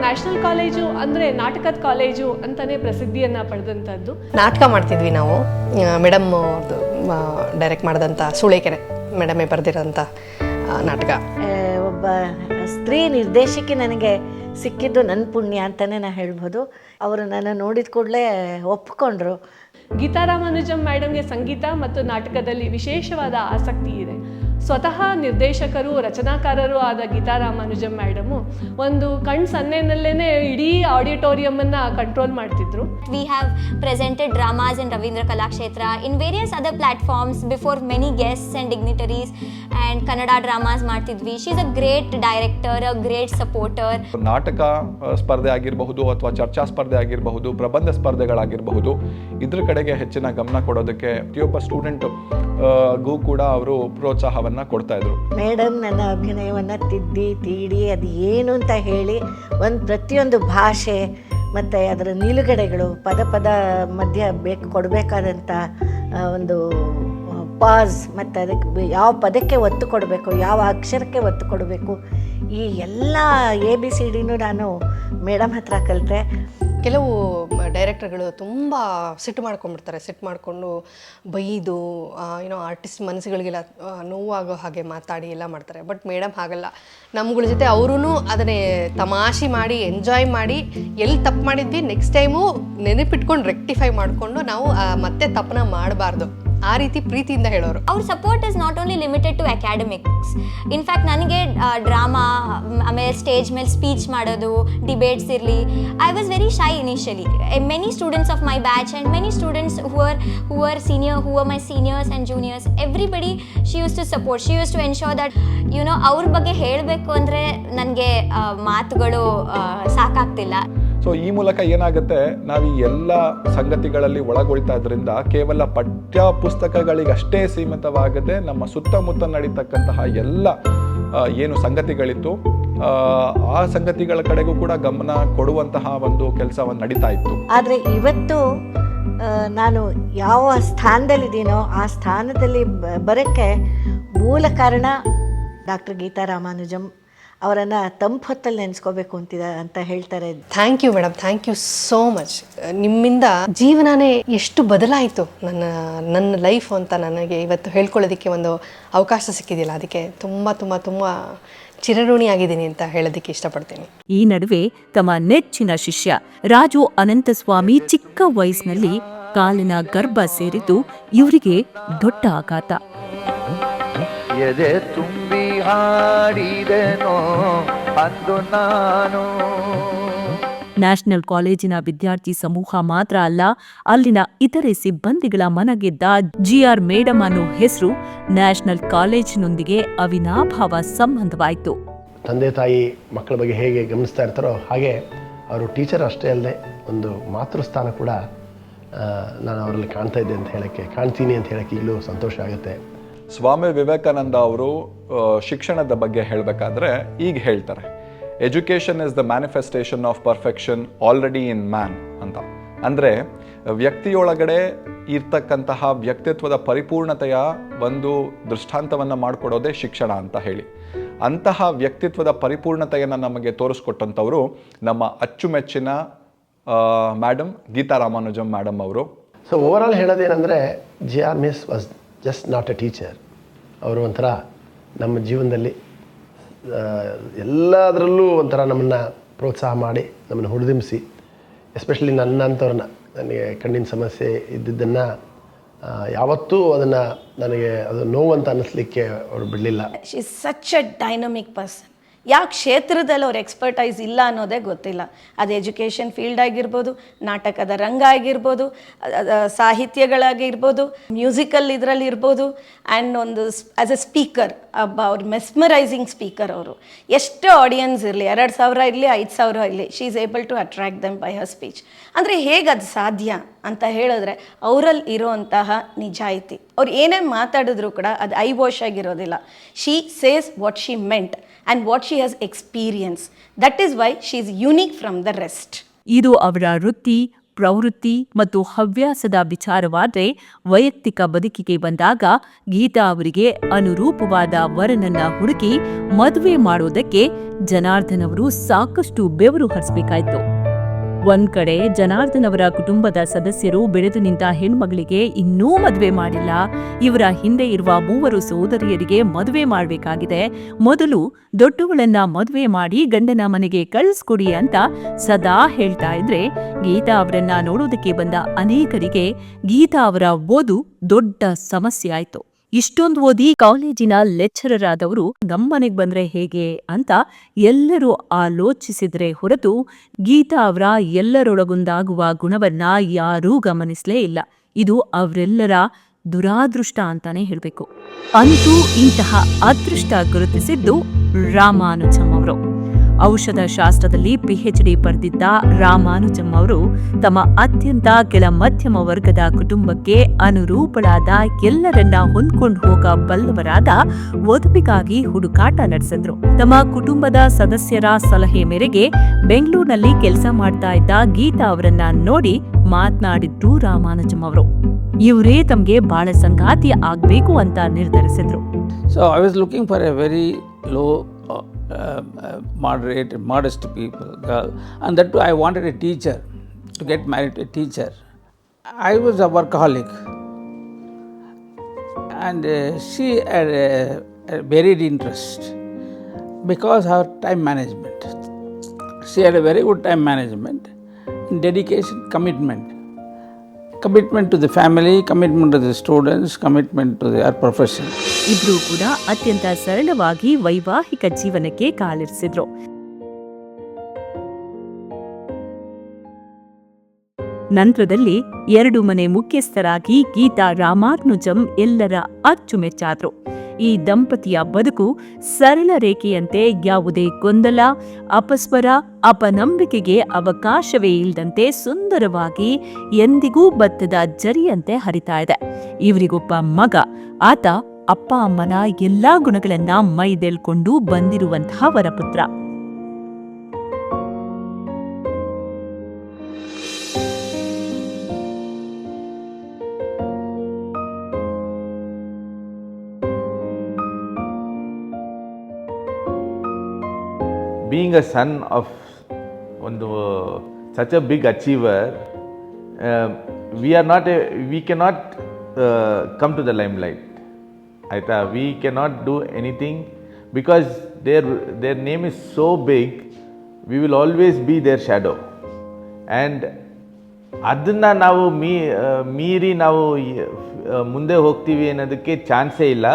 S8: ನ್ಯಾಷನಲ್ ಕಾಲೇಜು ಅಂದರೆ ನಾಟಕದ ಕಾಲೇಜು ಅಂತಾನೆ ಪ್ರಸಿದ್ಧಿಯನ್ನು ಪಡೆದಂಥದ್ದು.
S9: ನಾಟಕ ಮಾಡ್ತಿದ್ವಿ ನಾವು. ಮೇಡಮ್ ಅವ್ರದ್ದು ಡೈರೆಕ್ಟ್ ಮಾಡಿದಂಥ ಸೂಳೆಕೆರೆ ಮೇಡಮೇ ಬರೆದಿರೋಂಥ ನಾಟಕ.
S10: ಒಬ್ಬ ಸ್ತ್ರೀ ನಿರ್ದೇಶಕಿ ನನಗೆ ಸಿಕ್ಕಿದ್ದು ನನ್ನ ಪುಣ್ಯ ಅಂತಲೇ ನಾನು ಹೇಳ್ಬೋದು. ಅವರು ನನ್ನ ನೋಡಿದ ಕೂಡಲೇ ಒಪ್ಕೊಂಡ್ರು.
S8: ಗೀತಾ ರಾಮಾನುಜಂ ಮೇಡಮ್ಗೆ ಸಂಗೀತ ಮತ್ತು ನಾಟಕದಲ್ಲಿ ವಿಶೇಷವಾದ ಆಸಕ್ತಿ ಇದೆ. ಸ್ವತಃ ನಿರ್ದೇಶಕರು, ರಚನಾಕಾರರು ಆದ ಗೀತಾ ರಾಮಾನುಜಂ ಮೇಡಮು ಒಂದು ಕಣ್ ಸನ್ನೆನಲ್ಲೇನೆ ಇಡೀ ಆಡಿಟೋರಿಯಮನ್ನು ಕಂಟ್ರೋಲ್ ಮಾಡ್ತಿದ್ರು.
S11: We have presented dramas in Ravindra Kalakshetra in various other platforms before many guests and dignitaries, and Kannada dramas ಮಾಡ್ತಿದ್ವಿ. She is a great director, a great supporter.
S12: ನಾಟಕ ಸ್ಪರ್ಧೆ ಆಗಿರಬಹುದು ಅಥವಾ ಚರ್ಚಾ ಸ್ಪರ್ಧೆ ಆಗಿರಬಹುದು, ಪ್ರಬಂಧ ಸ್ಪರ್ಧೆಗಳಾಗಿರಬಹುದು, ಇದ್ರ ಕಡೆಗೆ ಹೆಚ್ಚಿನ ಗಮನ ಕೊಡೋದಕ್ಕೆ ಪ್ರತಿಯೊಬ್ಬ ಸ್ಟೂಡೆಂಟ್ ಗೂ ಕೂಡ ಅವರು ಪ್ರೋತ್ಸಾಹವನ್ನು ಕೊಡ್ತಾ ಇದ್ರು.
S10: ಮೇಡಮ್ ನನ್ನ ಅಭಿನಯವನ್ನು ತಿದ್ದಿ ತೀಡಿ ಅದು ಏನು ಅಂತ ಹೇಳಿ ಪ್ರತಿಯೊಂದು ಭಾಷೆ ಮತ್ತು ಅದರ ನಿಲುಗಡೆಗಳು, ಪದ ಮಧ್ಯ ಕೊಡಬೇಕಾದಂಥ ಒಂದು ಪಾಸ್, ಮತ್ತು ಅದಕ್ಕೆ ಯಾವ ಪದಕ್ಕೆ ಒತ್ತು ಕೊಡಬೇಕು, ಯಾವ ಅಕ್ಷರಕ್ಕೆ ಒತ್ತು ಕೊಡಬೇಕು, ಈ ಎಲ್ಲ ABCD ನಾನು ಮೇಡಮ್ ಹತ್ರ ಕಲಿತೆ.
S9: ಕೆಲವು ಡೈರೆಕ್ಟರ್ಗಳು ತುಂಬ ಸಿಟ್ಟು ಮಾಡ್ಕೊಂಡ್ಬಿಡ್ತಾರೆ. ಸಿಟ್ಟು ಮಾಡಿಕೊಂಡು ಬೈದು ಆರ್ಟಿಸ್ಟ್ ಮನಸ್ಸುಗಳಿಗೆಲ್ಲ ನೋವಾಗೋ ಹಾಗೆ ಮಾತಾಡಿ ಎಲ್ಲ ಮಾಡ್ತಾರೆ. ಬಟ್ ಮೇಡಮ್ ಹಾಗಲ್ಲ. ನಮ್ಗಳ ಜೊತೆ ಅವರೂ ಅದನ್ನೇ ತಮಾಷೆ ಮಾಡಿ ಎಂಜಾಯ್ ಮಾಡಿ ಎಲ್ಲಿ ತಪ್ಪು ಮಾಡಿದ್ವಿ ನೆಕ್ಸ್ಟ್ ಟೈಮು ನೆನಪಿಟ್ಕೊಂಡು ರೆಕ್ಟಿಫೈ ಮಾಡಿಕೊಂಡು ನಾವು ಮತ್ತೆ ತಪ್ಪನ್ನ ಮಾಡಬಾರ್ದು, ಆ ರೀತಿ ಪ್ರೀತಿಯಿಂದ ಹೇಳೋರು.
S11: ಅವ್ರ support is not only limited to academics. In fact ನನಗೆ ಡ್ರಾಮಾ, ಆಮೇಲೆ ಸ್ಟೇಜ್ ಮೇಲೆ ಸ್ಪೀಚ್ ಮಾಡೋದು, ಡಿಬೇಟ್ಸ್ ಇರಲಿ, I was very shy initially. Many students of my batch and many students who are my seniors and juniors, everybody she used to support. She used to ensure that ಅವ್ರ ಬಗ್ಗೆ ಹೇಳಬೇಕು ಅಂದರೆ ನನಗೆ ಮಾತುಗಳು ಸಾಕಾಗ್ತಿಲ್ಲ.
S12: So ಈ ಮೂಲಕ ಏನಾಗುತ್ತೆ, ನಾವು ಈ ಎಲ್ಲ ಸಂಗತಿಗಳಲ್ಲಿ ಒಳಗೊಳ್ತಾ ಇದ್ರಿಂದ ಕೇವಲ ಪಠ್ಯ ಪುಸ್ತಕಗಳಿಗಷ್ಟೇ ಸೀಮಿತವಾಗದೆ ನಮ್ಮ ಸುತ್ತಮುತ್ತ ನಡೀತಕ್ಕಂತಹ ಎಲ್ಲ ಏನು ಸಂಗತಿಗಳಿತ್ತು ಆ ಸಂಗತಿಗಳ ಕಡೆಗೂ ಕೂಡ ಗಮನ ಕೊಡುವಂತಹ ಒಂದು ಕೆಲಸವನ್ನು ನಡೀತಾ ಇತ್ತು.
S10: ಆದರೆ ಇವತ್ತು ನಾನು ಯಾವ ಸ್ಥಾನದಲ್ಲಿದ್ದೀನೋ ಆ ಸ್ಥಾನದಲ್ಲಿ ಬರೋಕ್ಕೆ ಮೂಲ ಕಾರಣ ಡಾಕ್ಟರ್ ಗೀತಾ ರಾಮಾನುಜಂ ಅವರನ್ನು ತಂಪೊತ್ತಲ್ಲಿ ನೆನೆಸ್ಕೋಬೇಕು ಅಂತ ಹೇಳ್ತಾರೆ.
S9: Thank you madam, thank you so much. ನಿಮ್ಮಿಂದ ಜೀವನನೇ ಎಷ್ಟು ಬದಲಾಯಿತು ನನ್ನ ಲೈಫ್ ಅಂತ ನನಗೆ ಇವತ್ತು ಹೇಳ್ಕೊಳ್ಳೋದಕ್ಕೆ ಒಂದು ಅವಕಾಶ ಸಿಕ್ಕಿದೆಯಲ್ಲ, ಅದಕ್ಕೆ ತುಂಬ ತುಂಬ ತುಂಬ ಚಿರಋಣಿಯಾಗಿದ್ದೀನಿ ಅಂತ ಹೇಳೋದಕ್ಕೆ ಇಷ್ಟಪಡ್ತೀನಿ.
S1: ಈ ನಡುವೆ ತಮ್ಮ ನೆಚ್ಚಿನ ಶಿಷ್ಯ ರಾಜು ಅನಂತಸ್ವಾಮಿ ಚಿಕ್ಕ ವಯಸ್ಸಿನಲ್ಲಿ ಕಾಲಿನ ಗರ್ಭ ಸೇರಿದ್ದು ಇವರಿಗೆ ದೊಡ್ಡ ಆಘಾತ.
S13: ಎದೆ ತುಂಬಿ ಹಾಡಿದೆನೋ ಅಂದು ನಾನು.
S1: ನ್ಯಾಷನಲ್ ಕಾಲೇಜಿನ ವಿದ್ಯಾರ್ಥಿ ಸಮೂಹ ಮಾತ್ರ ಅಲ್ಲ, ಅಲ್ಲಿನ ಇತರೆ ಸಿಬ್ಬಂದಿಗಳ ಮನಗೆದ್ದ GR ಮೇಡಮ್ ಅನ್ನೋ ಹೆಸರು ನ್ಯಾಷನಲ್ ಕಾಲೇಜಿನೊಂದಿಗೆ ಅವಿನಾಭಾವ ಸಂಬಂಧವಾಯಿತು.
S14: ತಂದೆ ತಾಯಿ ಮಕ್ಕಳ ಬಗ್ಗೆ ಹೇಗೆ ಗಮನಿಸ್ತಾ ಇರ್ತಾರೋ ಹಾಗೆ ಅವರು ಟೀಚರ್ ಅಷ್ಟೇ ಅಲ್ಲದೆ ಒಂದು ಮಾತೃಸ್ಥಾನ ಕೂಡ ನಾನು ಅವರಲ್ಲಿ ಕಾಣ್ತೀನಿ ಅಂತ ಹೇಳಕ್ಕೆ ಈಗಲೂ ಸಂತೋಷ ಆಗುತ್ತೆ.
S12: ಸ್ವಾಮಿ ವಿವೇಕಾನಂದ ಅವರು ಶಿಕ್ಷಣದ ಬಗ್ಗೆ ಹೇಳಬೇಕಾದ್ರೆ ಈಗ ಹೇಳ್ತಾರೆ, education is the manifestation of perfection already in man ಅಂತ. ಅಂದರೆ ವ್ಯಕ್ತಿಯೊಳಗಡೆ ಇರ್ತಕ್ಕಂತಹ ವ್ಯಕ್ತಿತ್ವದ ಪರಿಪೂರ್ಣತೆಯ ಒಂದು ದೃಷ್ಟಾಂತವನ್ನು ಮಾಡಿಕೊಡೋದೇ ಶಿಕ್ಷಣ ಅಂತ ಹೇಳಿ. ಅಂತಹ ವ್ಯಕ್ತಿತ್ವದ ಪರಿಪೂರ್ಣತೆಯನ್ನು ನಮಗೆ ತೋರಿಸ್ಕೊಟ್ಟಂಥವರು ನಮ್ಮ ಅಚ್ಚುಮೆಚ್ಚಿನ ಮೇಡಮ್ ಗೀತಾ ರಾಮಾನುಜಂ ಮೇಡಮ್ ಅವರು.
S14: ಸೊ ಓವರಾಲ್ ಹೇಳೋದೇನೆಂದರೆ GR miss was just not a teacher. ಅವರು ಒಂಥರ ನಮ್ಮ ಜೀವನದಲ್ಲಿ ಎಲ್ಲದರಲ್ಲೂ ಒಂಥರ ನಮ್ಮನ್ನು ಪ್ರೋತ್ಸಾಹ ಮಾಡಿ ನಮ್ಮನ್ನು ಹುರಿದುಂಬಿಸಿ, ಎಸ್ಪೆಷಲಿ ನನ್ನಂಥವ್ರನ್ನ, ನನಗೆ ಕಣ್ಣಿನ ಸಮಸ್ಯೆ ಇದ್ದಿದ್ದನ್ನು ಯಾವತ್ತೂ ಅದು ನೋವು ಅಂತ ಅನ್ನಿಸ್ಲಿಕ್ಕೆ ಅವರು ಬಿಡಲಿಲ್ಲ.
S15: She is such a dynamic person. ಯಾವ ಕ್ಷೇತ್ರದಲ್ಲಿ ಅವ್ರ ಎಕ್ಸ್ಪರ್ಟೈಸ್ ಇಲ್ಲ ಅನ್ನೋದೇ ಗೊತ್ತಿಲ್ಲ. ಅದು ಎಜುಕೇಷನ್ ಫೀಲ್ಡ್ ಆಗಿರ್ಬೋದು, ನಾಟಕದ ರಂಗ ಆಗಿರ್ಬೋದು, ಸಾಹಿತ್ಯಗಳಾಗಿರ್ಬೋದು, ಮ್ಯೂಸಿಕಲ್ ಇದರಲ್ಲಿ ಇರ್ಬೋದು, ಆ್ಯಂಡ್ ಒಂದು ಆ್ಯಸ್ ಎ ಸ್ಪೀಕರ್ ಅವ್ರು ಮೆಸ್ಮರೈಸಿಂಗ್ ಸ್ಪೀಕರ್ ಅವರು. ಎಷ್ಟು ಆಡಿಯನ್ಸ್ ಇರಲಿ, 2,000 ಇರಲಿ, 5,000 ಇರಲಿ, she is able to attract them by her speech. ಅಂದರೆ ಹೇಗೆ ಅದು ಸಾಧ್ಯ ಅಂತ ಹೇಳಿದ್ರೆ ಅವರಲ್ಲಿ ಇರೋವಂತಹ ನಿಜಾಯಿತಿ. ಅವ್ರು ಏನೇ ಮಾತಾಡಿದ್ರು ಕೂಡ ಅದು ಐ ವಾಶ್ ಆಗಿರೋದಿಲ್ಲ. She says what she made and what she has experience. That is why she is unique from the rest.
S1: ಇದು ಅವರ ವೃತ್ತಿ, ಪ್ರವೃತ್ತಿ ಮತ್ತು ಹವ್ಯಾಸದ ವಿಚಾರವಾದರೆ, ವೈಯಕ್ತಿಕ ಬದುಕಿಗೆ ಬಂದಾಗ ಗೀತಾ ಅವರಿಗೆ ಅನುರೂಪವಾದ ವರನನ್ನ ಹುಡುಕಿ ಮದುವೆ ಮಾಡೋದಕ್ಕೆ ಜನಾರ್ದನ್ ಅವರು ಸಾಕಷ್ಟು ಬೆವರು ಹರಿಸಬೇಕಾಯಿತು. ಒಂದ್ ಕಡೆ ಜನಾರ್ದನ್ ಅವರ ಕುಟುಂಬದ ಸದಸ್ಯರು ಬೆಳೆದು ನಿಂತ ಹೆಣ್ಮಗಳಿಗೆ ಇನ್ನೂ ಮದುವೆ ಮಾಡಿಲ್ಲ, ಇವರ ಹಿಂದೆ ಇರುವ 3 ಸೋದರಿಯರಿಗೆ ಮದುವೆ ಮಾಡಬೇಕಾಗಿದೆ, ಮೊದಲು ದೊಡ್ಡವಳನ್ನ ಮದುವೆ ಮಾಡಿ ಗಂಡನ ಮನೆಗೆ ಕಳಿಸ್ಕೊಡಿ ಅಂತ ಸದಾ ಹೇಳ್ತಾ ಇದ್ರೆ, ಗೀತಾ ಅವರನ್ನ ನೋಡೋದಕ್ಕೆ ಬಂದ ಅನೇಕರಿಗೆ ಗೀತಾ ಅವರ ಓದು ದೊಡ್ಡ ಸಮಸ್ಯೆ ಆಯ್ತು. ಇಷ್ಟೊಂದು ಓದಿ ಕಾಲೇಜಿನ ಲೆಕ್ಚರರ್ ಆದವರು ನಮ್ಮನೆಗೆ ಬಂದ್ರೆ ಹೇಗೆ ಅಂತ ಎಲ್ಲರೂ ಆಲೋಚಿಸಿದ್ರೆ ಹೊರತು ಗೀತಾ ಅವರ ಎಲ್ಲರೊಳಗೊಂದಾಗುವ ಗುಣವನ್ನ ಯಾರೂ ಗಮನಿಸಲೇ ಇಲ್ಲ. ಇದು ಅವರೆಲ್ಲರ ದುರಾದೃಷ್ಟ ಅಂತಾನೆ ಹೇಳಬೇಕು. ಅಂತೂ ಇಂತಹ ಅದೃಷ್ಟ ಗುರುತಿಸಿದ್ದು ರಾಮಾನುಜಂ ಅವರು. ಔಷಧ ಶಾಸ್ತ್ರದಲ್ಲಿ PhD ಪಡೆದಿದ್ದ ರಾಮಾನುಜಂ ಅವರು ತಮ್ಮ ಅತ್ಯಂತ ಕೆಳ ಮಧ್ಯಮ ವರ್ಗದ ಕುಟುಂಬಕ್ಕೆ ಅನುರೂಪಳಾದ, ಎಲ್ಲರನ್ನ ಹೊಂದ್ಕೊಂಡು ಹೋಗಬಲ್ಲವರಾದ ವಧುವಿಗಾಗಿ ಹುಡುಕಾಟ ನಡೆಸಿದ್ರು. ತಮ್ಮ ಕುಟುಂಬದ ಸದಸ್ಯರ ಸಲಹೆ ಮೇರೆಗೆ ಬೆಂಗಳೂರಿನಲ್ಲಿ ಕೆಲಸ ಮಾಡ್ತಾ ಇದ್ದ ಗೀತಾ ಅವರನ್ನ ನೋಡಿ ಮಾತನಾಡಿದ್ರು ರಾಮಾನುಜಂ ಅವರು. ಇವರೇ ತಮ್ಗೆ ಬಾಳ ಸಂಗಾತಿ ಆಗ್ಬೇಕು ಅಂತ ನಿರ್ಧರಿಸಿದ್ರು.
S16: So I was looking for a very low moderate, modest girl, and that too I wanted a teacher, to get married to a teacher. I was a workaholic, and she had a varied interest because her time management. She had a very good time management, dedication, commitment to the family, commitment to the students, commitment to their profession.
S1: ಇಬ್ರು ಕೂಡ ಅತ್ಯಂತ ಸರಳವಾಗಿ ವೈವಾಹಿಕ ಜೀವನಕ್ಕೆ ಕಾಲಿರಿಸಿದ್ರು. ನಂತರದಲ್ಲಿ 2 ಮನೆ ಮುಖ್ಯಸ್ಥರಾಗಿ ಗೀತಾ ರಾಮಾನುಜಂ ಎಲ್ಲರ ಅಚ್ಚುಮೆಚ್ಚಾದ್ರು. ಈ ದಂಪತಿಯ ಬದುಕು ಸರಳ ರೇಖೆಯಂತೆ ಯಾವುದೇ ಗೊಂದಲ, ಅಪಸ್ವರ, ಅಪನಂಬಿಕೆಗೆ ಅವಕಾಶವೇ ಇಲ್ಲದಂತೆ ಸುಂದರವಾಗಿ ಎಂದಿಗೂ ಬತ್ತದ ಜರಿಯಂತೆ ಹರಿತಾ ಇದೆ. ಇವರಿಗೊಬ್ಬ ಮಗ. ಆತ ಅಪ್ಪ ಅಮ್ಮನ ಎಲ್ಲಾ ಗುಣಗಳನ್ನ ಮೈದೆಳ್ಕೊಂಡು ಬಂದಿರುವಂತಹ ವರಪುತ್ರ.
S17: Being a son of such a big achiever, we cannot come to the limelight. We cannot do anything because their name is so big. We will always be their shadow, and ಅದನ್ನ ನಾವು ಮೀರಿ ನಾವು ಮುಂದೆ ಹೋಗ್ತೀವಿ ಅನ್ನೋದಕ್ಕೆ ಚಾನ್ಸೇ ಇಲ್ಲ.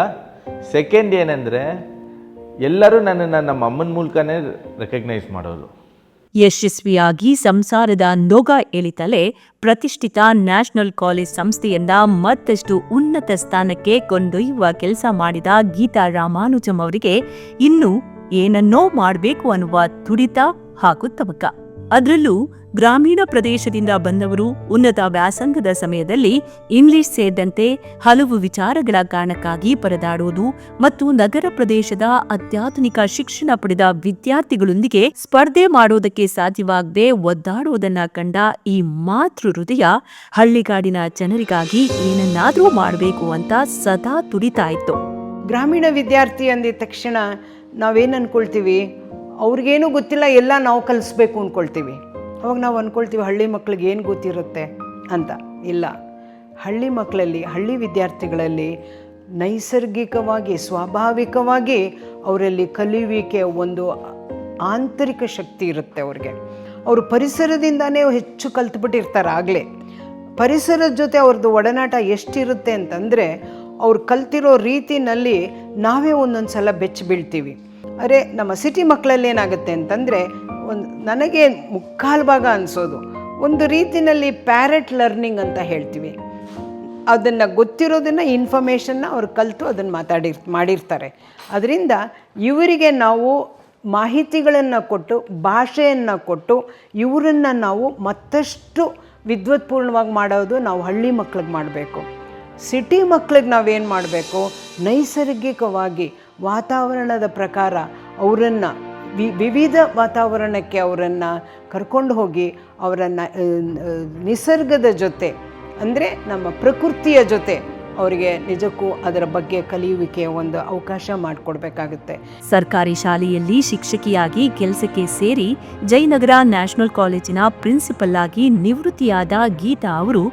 S17: Second ಏನಂದರೆ, ಎಲ್ಲರೂ ನನ್ನನ್ನು ನಮ್ಮ ಅಮ್ಮನ ಮೂಲಕನೇ ರೆಕಗ್ನೈಸ್ ಮಾಡೋದು.
S1: ಯಶಸ್ವಿಯಾಗಿ ಸಂಸಾರದ ನೊಗ ಎಳಿತಲೇ ಪ್ರತಿಷ್ಠಿತ ನ್ಯಾಷನಲ್ ಕಾಲೇಜ್ ಸಂಸ್ಥೆಯನ್ನ ಮತ್ತಷ್ಟು ಉನ್ನತ ಸ್ಥಾನಕ್ಕೆ ಕೊಂಡೊಯ್ಯುವ ಕೆಲಸ ಮಾಡಿದ ಗೀತಾ ರಾಮಾನುಜಂ ಅವರಿಗೆ ಇನ್ನೂ ಏನನ್ನೋ ಮಾಡಬೇಕು ಅನ್ನುವ ತುಡಿತ ಹಾಗೂ ತವಕ. ಅದರಲ್ಲೂ ಗ್ರಾಮೀಣ ಪ್ರದೇಶದಿಂದ ಬಂದವರು ಉನ್ನತ ವ್ಯಾಸಂಗದ ಸಮಯದಲ್ಲಿ ಇಂಗ್ಲಿಷ್ ಸೇರಿದಂತೆ ಹಲವು ವಿಚಾರಗಳ ಕಾರಣಕ್ಕಾಗಿ ಪರದಾಡುವುದು ಮತ್ತು ನಗರ ಪ್ರದೇಶದ ಅತ್ಯಾಧುನಿಕ ಶಿಕ್ಷಣ ಪಡೆದ ವಿದ್ಯಾರ್ಥಿಗಳೊಂದಿಗೆ ಸ್ಪರ್ಧೆ ಮಾಡೋದಕ್ಕೆ ಸಾಧ್ಯವಾಗದೆ ಒದ್ದಾಡುವುದನ್ನ ಕಂಡ ಈ ಮಾತೃ ಹೃದಯ ಹಳ್ಳಿಗಾಡಿನ ಜನರಿಗಾಗಿ ಏನನ್ನಾದರೂ ಮಾಡಬೇಕು ಅಂತ ಸದಾ ತುಡಿತಾ ಇತ್ತು.
S2: ಗ್ರಾಮೀಣ ವಿದ್ಯಾರ್ಥಿ ಅಂದಿದ ತಕ್ಷಣ ನಾವೇನು ಅಂದ್ಕೊಳ್ತೀವಿ, ಅವ್ರಿಗೇನೂ ಗೊತ್ತಿಲ್ಲ, ಎಲ್ಲ ನಾವು ಕಲಿಸ್ಬೇಕು ಅಂದ್ಕೊಳ್ತೀವಿ. ಅವಾಗ ನಾವು ಅಂದ್ಕೊಳ್ತೀವಿ ಹಳ್ಳಿ ಮಕ್ಳಿಗೆ ಏನು ಗೊತ್ತಿರುತ್ತೆ ಅಂತ. ಇಲ್ಲ, ಹಳ್ಳಿ ಮಕ್ಕಳಲ್ಲಿ, ಹಳ್ಳಿ ವಿದ್ಯಾರ್ಥಿಗಳಲ್ಲಿ ನೈಸರ್ಗಿಕವಾಗಿ, ಸ್ವಾಭಾವಿಕವಾಗಿ ಅವರಲ್ಲಿ ಕಲಿಯುವಿಕೆ ಒಂದು ಆಂತರಿಕ ಶಕ್ತಿ ಇರುತ್ತೆ ಅವ್ರಿಗೆ. ಅವರು ಪರಿಸರದಿಂದನೇ ಹೆಚ್ಚು ಕಲ್ತ್ಬಿಟ್ಟಿರ್ತಾರೆ. ಆಗಲೇ ಪರಿಸರದ ಜೊತೆ ಅವ್ರದ್ದು ಒಡನಾಟ ಎಷ್ಟಿರುತ್ತೆ ಅಂತಂದರೆ, ಅವ್ರು ಕಲ್ತಿರೋ ರೀತಿನಲ್ಲಿ ನಾವೇ ಒಂದೊಂದು ಸಲ ಬೆಚ್ಚಿ ಬೀಳ್ತೀವಿ. ಅರೆ ನಮ್ಮ ಸಿಟಿ ಮಕ್ಕಳಲ್ಲಿ ಏನಾಗುತ್ತೆ ಅಂತಂದರೆ ನನಗೆ ಮುಕ್ಕಾಲು ಭಾಗ ಅನಿಸೋದು ಒಂದು ರೀತಿಯಲ್ಲಿ ಪ್ಯಾರೆಟ್ ಲರ್ನಿಂಗ್ ಅಂತ ಹೇಳ್ತೀವಿ. ಅದನ್ನು ಗೊತ್ತಿರೋದನ್ನು ಇನ್ಫಾರ್ಮೇಷನ್ನ ಅವ್ರು ಕಲಿತು ಅದನ್ನು ಮಾಡಿರ್ತಾರೆ. ಅದರಿಂದ ಇವರಿಗೆ ನಾವು ಮಾಹಿತಿಗಳನ್ನು ಕೊಟ್ಟು ಭಾಷೆಯನ್ನು ಕೊಟ್ಟು ಇವರನ್ನು ನಾವು ಮತ್ತಷ್ಟು ವಿದ್ವತ್ಪೂರ್ಣವಾಗಿ ಮಾಡೋದು ನಾವು ಹಳ್ಳಿ ಮಕ್ಳಿಗೆ ಮಾಡಬೇಕು. ಸಿಟಿ ಮಕ್ಳಿಗೆ ನಾವೇನು ಮಾಡಬೇಕು, ನೈಸರ್ಗಿಕವಾಗಿ ವಾತಾವರಣದ ಪ್ರಕಾರ ಅವರನ್ನು ವಿವಿಧ ವಾತಾವರಣಕ್ಕೆ ಅವರನ್ನು ಕರ್ಕೊಂಡು ಹೋಗಿ ಅವರನ್ನು ನಿಸರ್ಗದ ಜೊತೆ ಅಂದರೆ ನಮ್ಮ ಪ್ರಕೃತಿಯ ಜೊತೆ ಅವರಿಗೆ ನಿಜಕ್ಕೂ ಅದರ ಬಗ್ಗೆ ಕಲಿಯುವಿಕೆಯ ಒಂದು ಅವಕಾಶ ಮಾಡಿಕೊಡ್ಬೇಕಾಗುತ್ತೆ.
S1: ಸರ್ಕಾರಿ ಶಾಲೆಯಲ್ಲಿ ಶಿಕ್ಷಕಿಯಾಗಿ ಕೆಲಸಕ್ಕೆ ಸೇರಿ ಜಯನಗರ ನ್ಯಾಷನಲ್ ಕಾಲೇಜಿನ ಪ್ರಿನ್ಸಿಪಲ್ ಆಗಿ ನಿವೃತ್ತಿಯಾದ ಗೀತಾ ಅವರು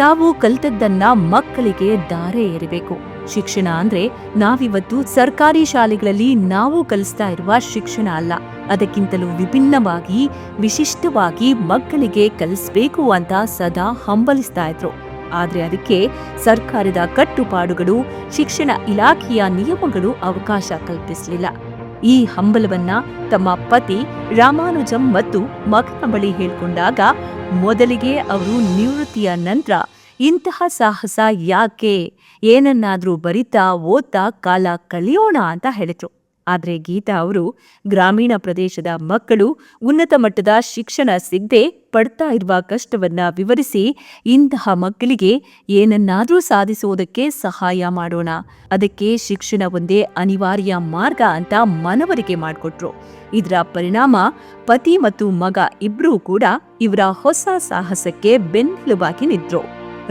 S1: ತಾವು ಕಲಿತದ್ದನ್ನ ಮಕ್ಕಳಿಗೆ ದಾರೆ ಎರಿಬೇಕು. ಶಿಕ್ಷಣ ಅಂದ್ರೆ ನಾವಿವತ್ತು ಸರ್ಕಾರಿ ಶಾಲೆಗಳಲ್ಲಿ ನಾವು ಕಲಿಸ್ತಾ ಇರುವ ಶಿಕ್ಷಣ ಅಲ್ಲ, ಅದಕ್ಕಿಂತಲೂ ವಿಭಿನ್ನವಾಗಿ ವಿಶಿಷ್ಟವಾಗಿ ಮಕ್ಕಳಿಗೆ ಕಲಿಸ್ಬೇಕು ಅಂತ ಸದಾ ಹಂಬಲಿಸ್ತಾ ಇದ್ರು. ಆದ್ರೆ ಅದಕ್ಕೆ ಸರ್ಕಾರದ ಕಟ್ಟುಪಾಡುಗಳು, ಶಿಕ್ಷಣ ಇಲಾಖೆಯ ನಿಯಮಗಳು ಅವಕಾಶ ಕಲ್ಪಿಸಲಿಲ್ಲ. ಈ ಹಂಬಲವನ್ನ ತಮ್ಮ ಪತಿ ರಾಮಾನುಜಂ ಮತ್ತು ಮಗನ ಬಳಿ ಹೇಳ್ಕೊಂಡಾಗ ಮೊದಲಿಗೆ ಅವರು ನಿವೃತ್ತಿಯ ನಂತರ ಇಂತಹ ಸಾಹಸ ಯಾಕೆ, ಏನನ್ನಾದ್ರೂ ಬರಿತಾ ಓದ್ತಾ ಕಾಲ ಕಳೆಯೋಣ ಅಂತ ಹೇಳಿದ್ರು. ಆದರೆ ಗೀತಾ ಅವರು ಗ್ರಾಮೀಣ ಪ್ರದೇಶದ ಮಕ್ಕಳು ಉನ್ನತ ಮಟ್ಟದ ಶಿಕ್ಷಣ ಸಿಗದೆ ಪಡ್ತಾ ಇರುವ ಕಷ್ಟವನ್ನ ವಿವರಿಸಿ ಇಂತಹ ಮಕ್ಕಳಿಗೆ ಏನನ್ನಾದ್ರೂ ಸಾಧಿಸುವುದಕ್ಕೆ ಸಹಾಯ ಮಾಡೋಣ, ಅದಕ್ಕೆ ಶಿಕ್ಷಣ ಒಂದೇ ಅನಿವಾರ್ಯ ಮಾರ್ಗ ಅಂತ ಮನವರಿಕೆ ಮಾಡಿಕೊಟ್ರು. ಇದರ ಪರಿಣಾಮ ಪತಿ ಮತ್ತು ಮಗ ಇಬ್ರೂ ಕೂಡ ಇವರ ಹೊಸ ಸಾಹಸಕ್ಕೆ ಬೆನ್ನೆಲುಬಾಗಿ ನಿಂತ್ರು.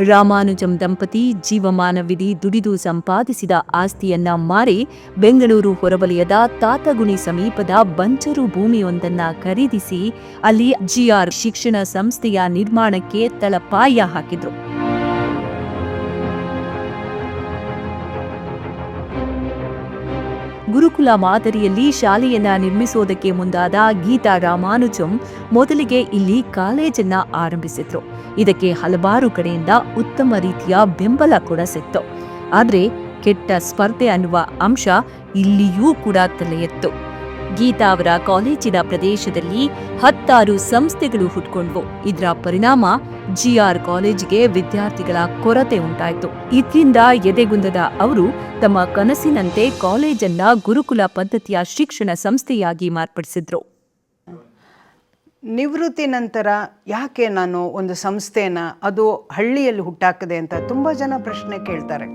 S1: ರಾಮಾನುಜಂ ದಂಪತಿ ಜೀವಮಾನವಿಡೀ ದುಡಿದು ಸಂಪಾದಿಸಿದ ಆಸ್ತಿಯನ್ನ ಮಾರಿ ಬೆಂಗಳೂರು ಹೊರವಲಯದ ತಾತಗುಣಿ ಸಮೀಪದ ಬಂಜರು ಭೂಮಿಯೊಂದನ್ನ ಖರೀದಿಸಿ ಅಲ್ಲಿ ಜಿಆರ್ ಶಿಕ್ಷಣ ಸಂಸ್ಥೆಯ ನಿರ್ಮಾಣಕ್ಕೆ ತಳಪಾಯ ಹಾಕಿದ್ರು. ಗುರುಕುಲ ಮಾದರಿಯಲ್ಲಿ ಶಾಲೆಯನ್ನ ನಿರ್ಮಿಸೋದಕ್ಕೆ ಮುಂದಾದ ಗೀತಾ ರಾಮಾನುಜಂ ಮೊದಲಿಗೆ ಇಲ್ಲಿ ಕಾಲೇಜನ್ನ ಆರಂಭಿಸಿದ್ರು. ಇದಕ್ಕೆ ಹಲವಾರು ಕಡೆಯಿಂದ ಉತ್ತಮ ರೀತಿಯ ಬೆಂಬಲ ಕೂಡ ಸಿಕ್ತು. ಆದ್ರೆ ಕೆಟ್ಟ ಸ್ಪರ್ಧೆ ಅನ್ನುವ ಅಂಶ ಇಲ್ಲಿಯೂ ಕೂಡ ತಲೆ ಎತ್ತು. ಗೀತಾ ಅವರ ಕಾಲೇಜಿನ ಪ್ರದೇಶದಲ್ಲಿ 10 ಸಂಸ್ಥೆಗಳು ಹುಟ್ಕೊಂಡ್ವು. ಇದರ ಪರಿಣಾಮ ಜಿಆರ್ ಕಾಲೇಜಿಗೆ ವಿದ್ಯಾರ್ಥಿಗಳ ಕೊರತೆ ಉಂಟಾಯಿತು. ಇದರಿಂದ ಎದೆಗುಂದದ ಅವರು ತಮ್ಮ ಕನಸಿನಂತೆ ಕಾಲೇಜನ್ನ ಗುರುಕುಲ ಪದ್ಧತಿಯ ಶಿಕ್ಷಣ ಸಂಸ್ಥೆಯಾಗಿ ಮಾರ್ಪಡಿಸಿದ್ರು.
S2: ನಿವೃತ್ತಿ ನಂತರ ಯಾಕೆ ನಾನು ಒಂದು ಸಂಸ್ಥೆನ ಅದು ಹಳ್ಳಿಯಲ್ಲಿ ಹುಟ್ಟಾಕದೆ ಅಂತ ತುಂಬ ಜನ ಪ್ರಶ್ನೆ ಕೇಳ್ತಾರೆ.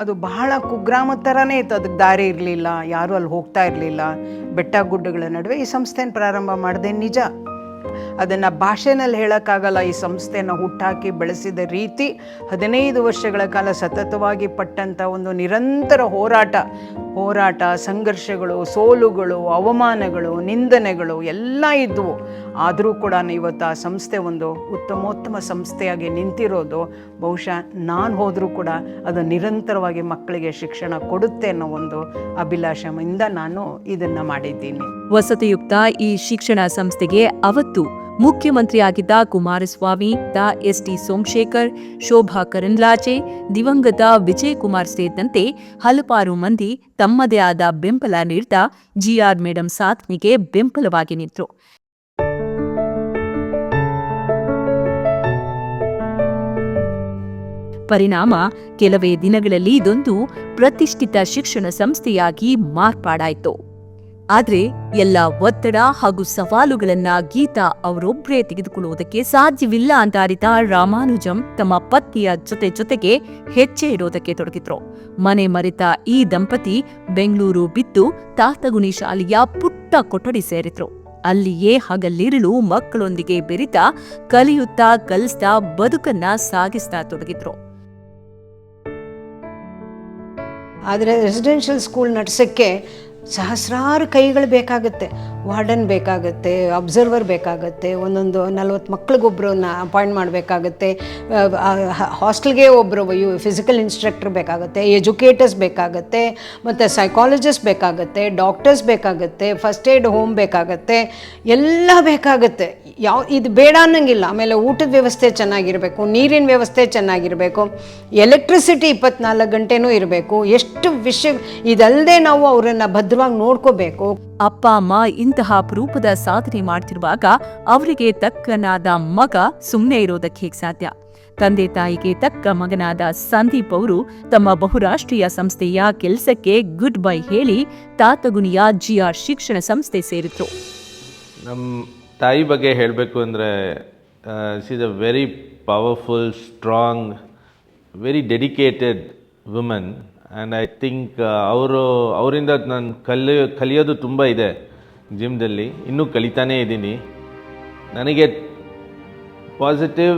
S2: ಅದು ಬಹಳ ಕುಗ್ರಾಮದ ಥರನೇ ಇತ್ತು, ಅದಕ್ಕೆ ದಾರಿ ಇರಲಿಲ್ಲ, ಯಾರೂ ಅಲ್ಲಿ ಹೋಗ್ತಾ ಇರಲಿಲ್ಲ. ಬೆಟ್ಟ ಗುಡ್ಡಗಳ ನಡುವೆ ಈ ಸಂಸ್ಥೆನ ಪ್ರಾರಂಭ ಮಾಡಿದೆ ನಿಜ. ಅದನ್ನು ಭಾಷೆನಲ್ಲಿ ಹೇಳೋಕ್ಕಾಗಲ್ಲ. ಈ ಸಂಸ್ಥೆನ ಹುಟ್ಟಾಕಿ ಬೆಳೆಸಿದ ರೀತಿ 15 ವರ್ಷಗಳ ಕಾಲ ಸತತವಾಗಿ ಪಟ್ಟಂಥ ಒಂದು ನಿರಂತರ ಹೋರಾಟ, ಸಂಘರ್ಷಗಳು, ಸೋಲುಗಳು, ಅವಮಾನಗಳು, ನಿಂದನೆಗಳು ಎಲ್ಲ ಇದ್ದವು. ಆದರೂ ಕೂಡ ಇವತ್ತು ಆ ಸಂಸ್ಥೆ ಒಂದು ಉತ್ತಮೋತ್ತಮ ಸಂಸ್ಥೆಯಾಗಿ ನಿಂತಿರೋದು ಬಹುಶಃ ನಾನು ಹೋದರೂ ಕೂಡ ಅದು ನಿರಂತರವಾಗಿ ಮಕ್ಕಳಿಗೆ ಶಿಕ್ಷಣ ಕೊಡುತ್ತೆ ಅನ್ನೋ ಒಂದು ಅಭಿಲಾಷೆಯಿಂದ ನಾನು ಇದನ್ನು ಮಾಡಿದ್ದೀನಿ.
S1: ವಸತಿಯುಕ್ತ ಈ ಶಿಕ್ಷಣ ಸಂಸ್ಥೆಗೆ ಅವತ್ತು ಮುಖ್ಯಮಂತ್ರಿಯಾಗಿದ್ದ ಕುಮಾರಸ್ವಾಮಿ, ಎಸ್.ಟಿ. ಸೋಮಶೇಖರ್, ಶೋಭಾ ಕರಂದ್ಲಾಜೆ, ದಿವಂಗತ ವಿಜಯ್ ಕುಮಾರ್ ಸೇರಿದಂತೆ ಹಲವಾರು ಮಂದಿ ತಮ್ಮದೇ ಆದ ಬೆಂಬಲ ನೀಡ್ತಾ ಜಿಆರ್ ಮೇಡಂ ಸಾಧನೆಗೆ ಬೆಂಬಲವಾಗಿ ನಿಂತರು. ಪರಿಣಾಮ ಕೆಲವೇ ದಿನಗಳಲ್ಲಿ ಇದೊಂದು ಪ್ರತಿಷ್ಠಿತ ಶಿಕ್ಷಣ ಸಂಸ್ಥೆಯಾಗಿ ಮಾರ್ಪಾಡಾಯಿತು. ಆದ್ರೆ ಎಲ್ಲ ಒತ್ತಡ ಹಾಗೂ ಸವಾಲುಗಳನ್ನ ಗೀತಾ ಅವರೊಬ್ಬರೇ ತೆಗೆದುಕೊಳ್ಳುವುದಕ್ಕೆ ಸಾಧ್ಯವಿಲ್ಲ ಅಂತ ಅರಿತ ರಾಮಾನುಜಂ ತಮ್ಮ ಪತ್ನಿಯ ಜೊತೆಗೆ ಹೆಜ್ಜೆ ಇಡೋದಕ್ಕೆ ತೊಡಗಿದ್ರು. ಮನೆ ಮರೆತ ಈ ದಂಪತಿ ಬೆಂಗಳೂರು ಬಿಟ್ಟು ತಾತಗುಣಿ ಶಾಲೆಯ ಪುಟ್ಟ ಕೊಠಡಿ ಸೇರಿದ್ರು. ಅಲ್ಲಿಯೇ ಹಗಲಿರುಳು ಮಕ್ಕಳೊಂದಿಗೆ ಬೆರಿತಾ ಕಲಿಯುತ್ತಾ ಕಲಿಸ್ತಾ ಬದುಕನ್ನ ಸಾಗಿಸ್ತಾ ತೊಡಗಿದ್ರು.
S3: ಆದರೆ ರೆಸಿಡೆನ್ಷಿಯಲ್ ಸ್ಕೂಲ್ ನಡೆಸೋಕ್ಕೆ ಸಹಸ್ರಾರು ಕೈಗಳು ಬೇಕಾಗುತ್ತೆ. ವಾರ್ಡನ್ ಬೇಕಾಗುತ್ತೆ, ಅಬ್ಸರ್ವರ್ ಬೇಕಾಗುತ್ತೆ, ಒಂದೊಂದು 40 ಮಕ್ಳಿಗೊಬ್ಬರನ್ನ ಅಪಾಯಿಂಟ್ ಮಾಡಬೇಕಾಗತ್ತೆ, ಹಾಸ್ಟೆಲ್ಗೆ ಒಬ್ಬರು ಫಿಸಿಕಲ್ ಇನ್ಸ್ಟ್ರಕ್ಟರ್ ಬೇಕಾಗುತ್ತೆ, ಎಜುಕೇಟರ್ಸ್ ಬೇಕಾಗುತ್ತೆ, ಮತ್ತು ಸೈಕಾಲಜಿಸ್ಟ್ ಬೇಕಾಗುತ್ತೆ, ಡಾಕ್ಟರ್ಸ್ ಬೇಕಾಗುತ್ತೆ, ಫಸ್ಟ್ ಏಡ್ ಹೋಮ್ ಬೇಕಾಗುತ್ತೆ, ಎಲ್ಲ ಬೇಕಾಗುತ್ತೆ. ಇದು ಬೇಡ ಅನ್ನಂಗಿಲ್ಲ. ಆಮೇಲೆ ಊಟದ ವ್ಯವಸ್ಥೆ ಚೆನ್ನಾಗಿರಬೇಕು, ನೀರಿನ ವ್ಯವಸ್ಥೆ ಚೆನ್ನಾಗಿರಬೇಕು, ಎಲೆಕ್ಟ್ರಿಸಿಟಿ 24 ಗಂಟೆನೂ ಇರಬೇಕು. ಎಷ್ಟು ವಿಷಯ ಇದಲ್ಲದೆ ನಾವು ಅವರನ್ನು ಭದ್ರವಾಗಿ ನೋಡ್ಕೋಬೇಕು.
S1: ಅಪ್ಪ ಅಮ್ಮ ಇಂತಹ ಅಪರೂಪದ ಸಾಧನೆ ಮಾಡ್ತಿರುವಾಗ ಅವರಿಗೆ ತಕ್ಕನಾದ ಮಗ ಸುಮ್ಮನೆ ಇರೋದಕ್ಕೆ ಹೇಗೆ ಸಾಧ್ಯ? ತಂದೆ ತಾಯಿಗೆ ತಕ್ಕ ಮಗನಾದ ಸಂದೀಪ್ ಅವರು ತಮ್ಮ ಬಹುರಾಷ್ಟ್ರೀಯ ಸಂಸ್ಥೆಯ ಕೆಲಸಕ್ಕೆ ಗುಡ್ ಬೈ ಹೇಳಿ ತಾತಗುಣಿಯ GR ಶಿಕ್ಷಣ ಸಂಸ್ಥೆ ಸೇರಿದ್ರು.
S17: ನಮ್ಮ ತಾಯಿ ಬಗ್ಗೆ ಹೇಳಬೇಕು ಅಂದರೆ she is a very powerful, strong, very dedicated woman. And I think ಅವರಿಂದ ನಾನು ಕಲಿಯೋದು ತುಂಬ ಇದೆ ಜಿಮ್ದಲ್ಲಿ, ಇನ್ನೂ ಕಲಿತಾನೇ ಇದ್ದೀನಿ. ನನಗೆ ಪಾಸಿಟಿವ್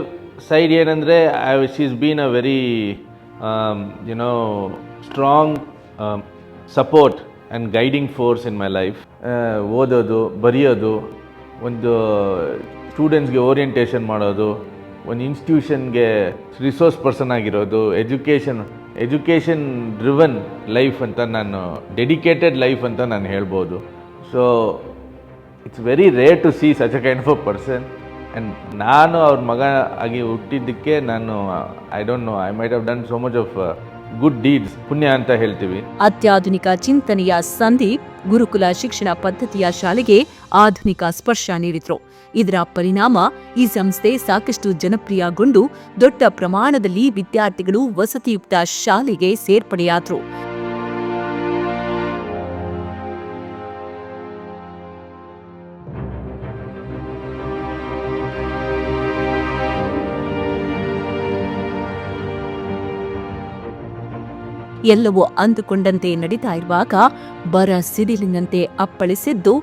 S17: ಸೈಡ್ ಏನಂದರೆ she is been a very strong support and guiding force in my life. ಓದೋದು, ಬರೆಯೋದು, ಒಂದು ಸ್ಟೂಡೆಂಟ್ಸ್ಗೆ ಓರಿಯೆಂಟೇಷನ್ ಮಾಡೋದು, ಒಂದು ಇನ್ಸ್ಟಿಟ್ಯೂಷನ್ಗೆ ರಿಸೋರ್ಸ್ ಪರ್ಸನ್ ಆಗಿರೋದು, ಎಜುಕೇಷನ್ ಡ್ರಿವನ್ ಲೈಫ್ ಅಂತ ನಾನು, ಡೆಡಿಕೇಟೆಡ್ ಲೈಫ್ ಅಂತ ನಾನು ಹೇಳ್ಬೋದು. So it's very rare to see such a kind of a person. And ನಾನು ಅವ್ರ ಮಗ ಆಗಿ ಹುಟ್ಟಿದ್ದಕ್ಕೆ ನಾನು I don't know, I might have done so much of good deeds, ಪುಣ್ಯ ಅಂತ ಹೇಳ್ತೀವಿ.
S1: ಅತ್ಯಾಧುನಿಕ ಚಿಂತನೆಯ ಸಂದೀಪ್ ಗುರುಕುಲ ಶಿಕ್ಷಣ ಪದ್ಧತಿಯ ಶಾಲೆಗೆ ಆಧುನಿಕ ಸ್ಪರ್ಶ ನೀಡಿದ್ರು. ಇದರ ಪರಿಣಾಮ ಈ ಸಂಸ್ಥೆ ಸಾಕಷ್ಟು ಜನಪ್ರಿಯಗೊಂಡು ದೊಡ್ಡ ಪ್ರಮಾಣದಲ್ಲಿ ವಿದ್ಯಾರ್ಥಿಗಳು ವಸತಿಯುಕ್ತ ಶಾಲೆಗೆ ಸೇರ್ಪಡೆಯಾದ್ರು. ಎಲ್ಲವೂ ಅಂದುಕೊಂಡಂತೆ ನಡೀತಾ ಇರುವಾಗ ಬರ ಸಿಡಿಲಿನಂತೆ ಅಪ್ಪಳಿಸಿದ್ದು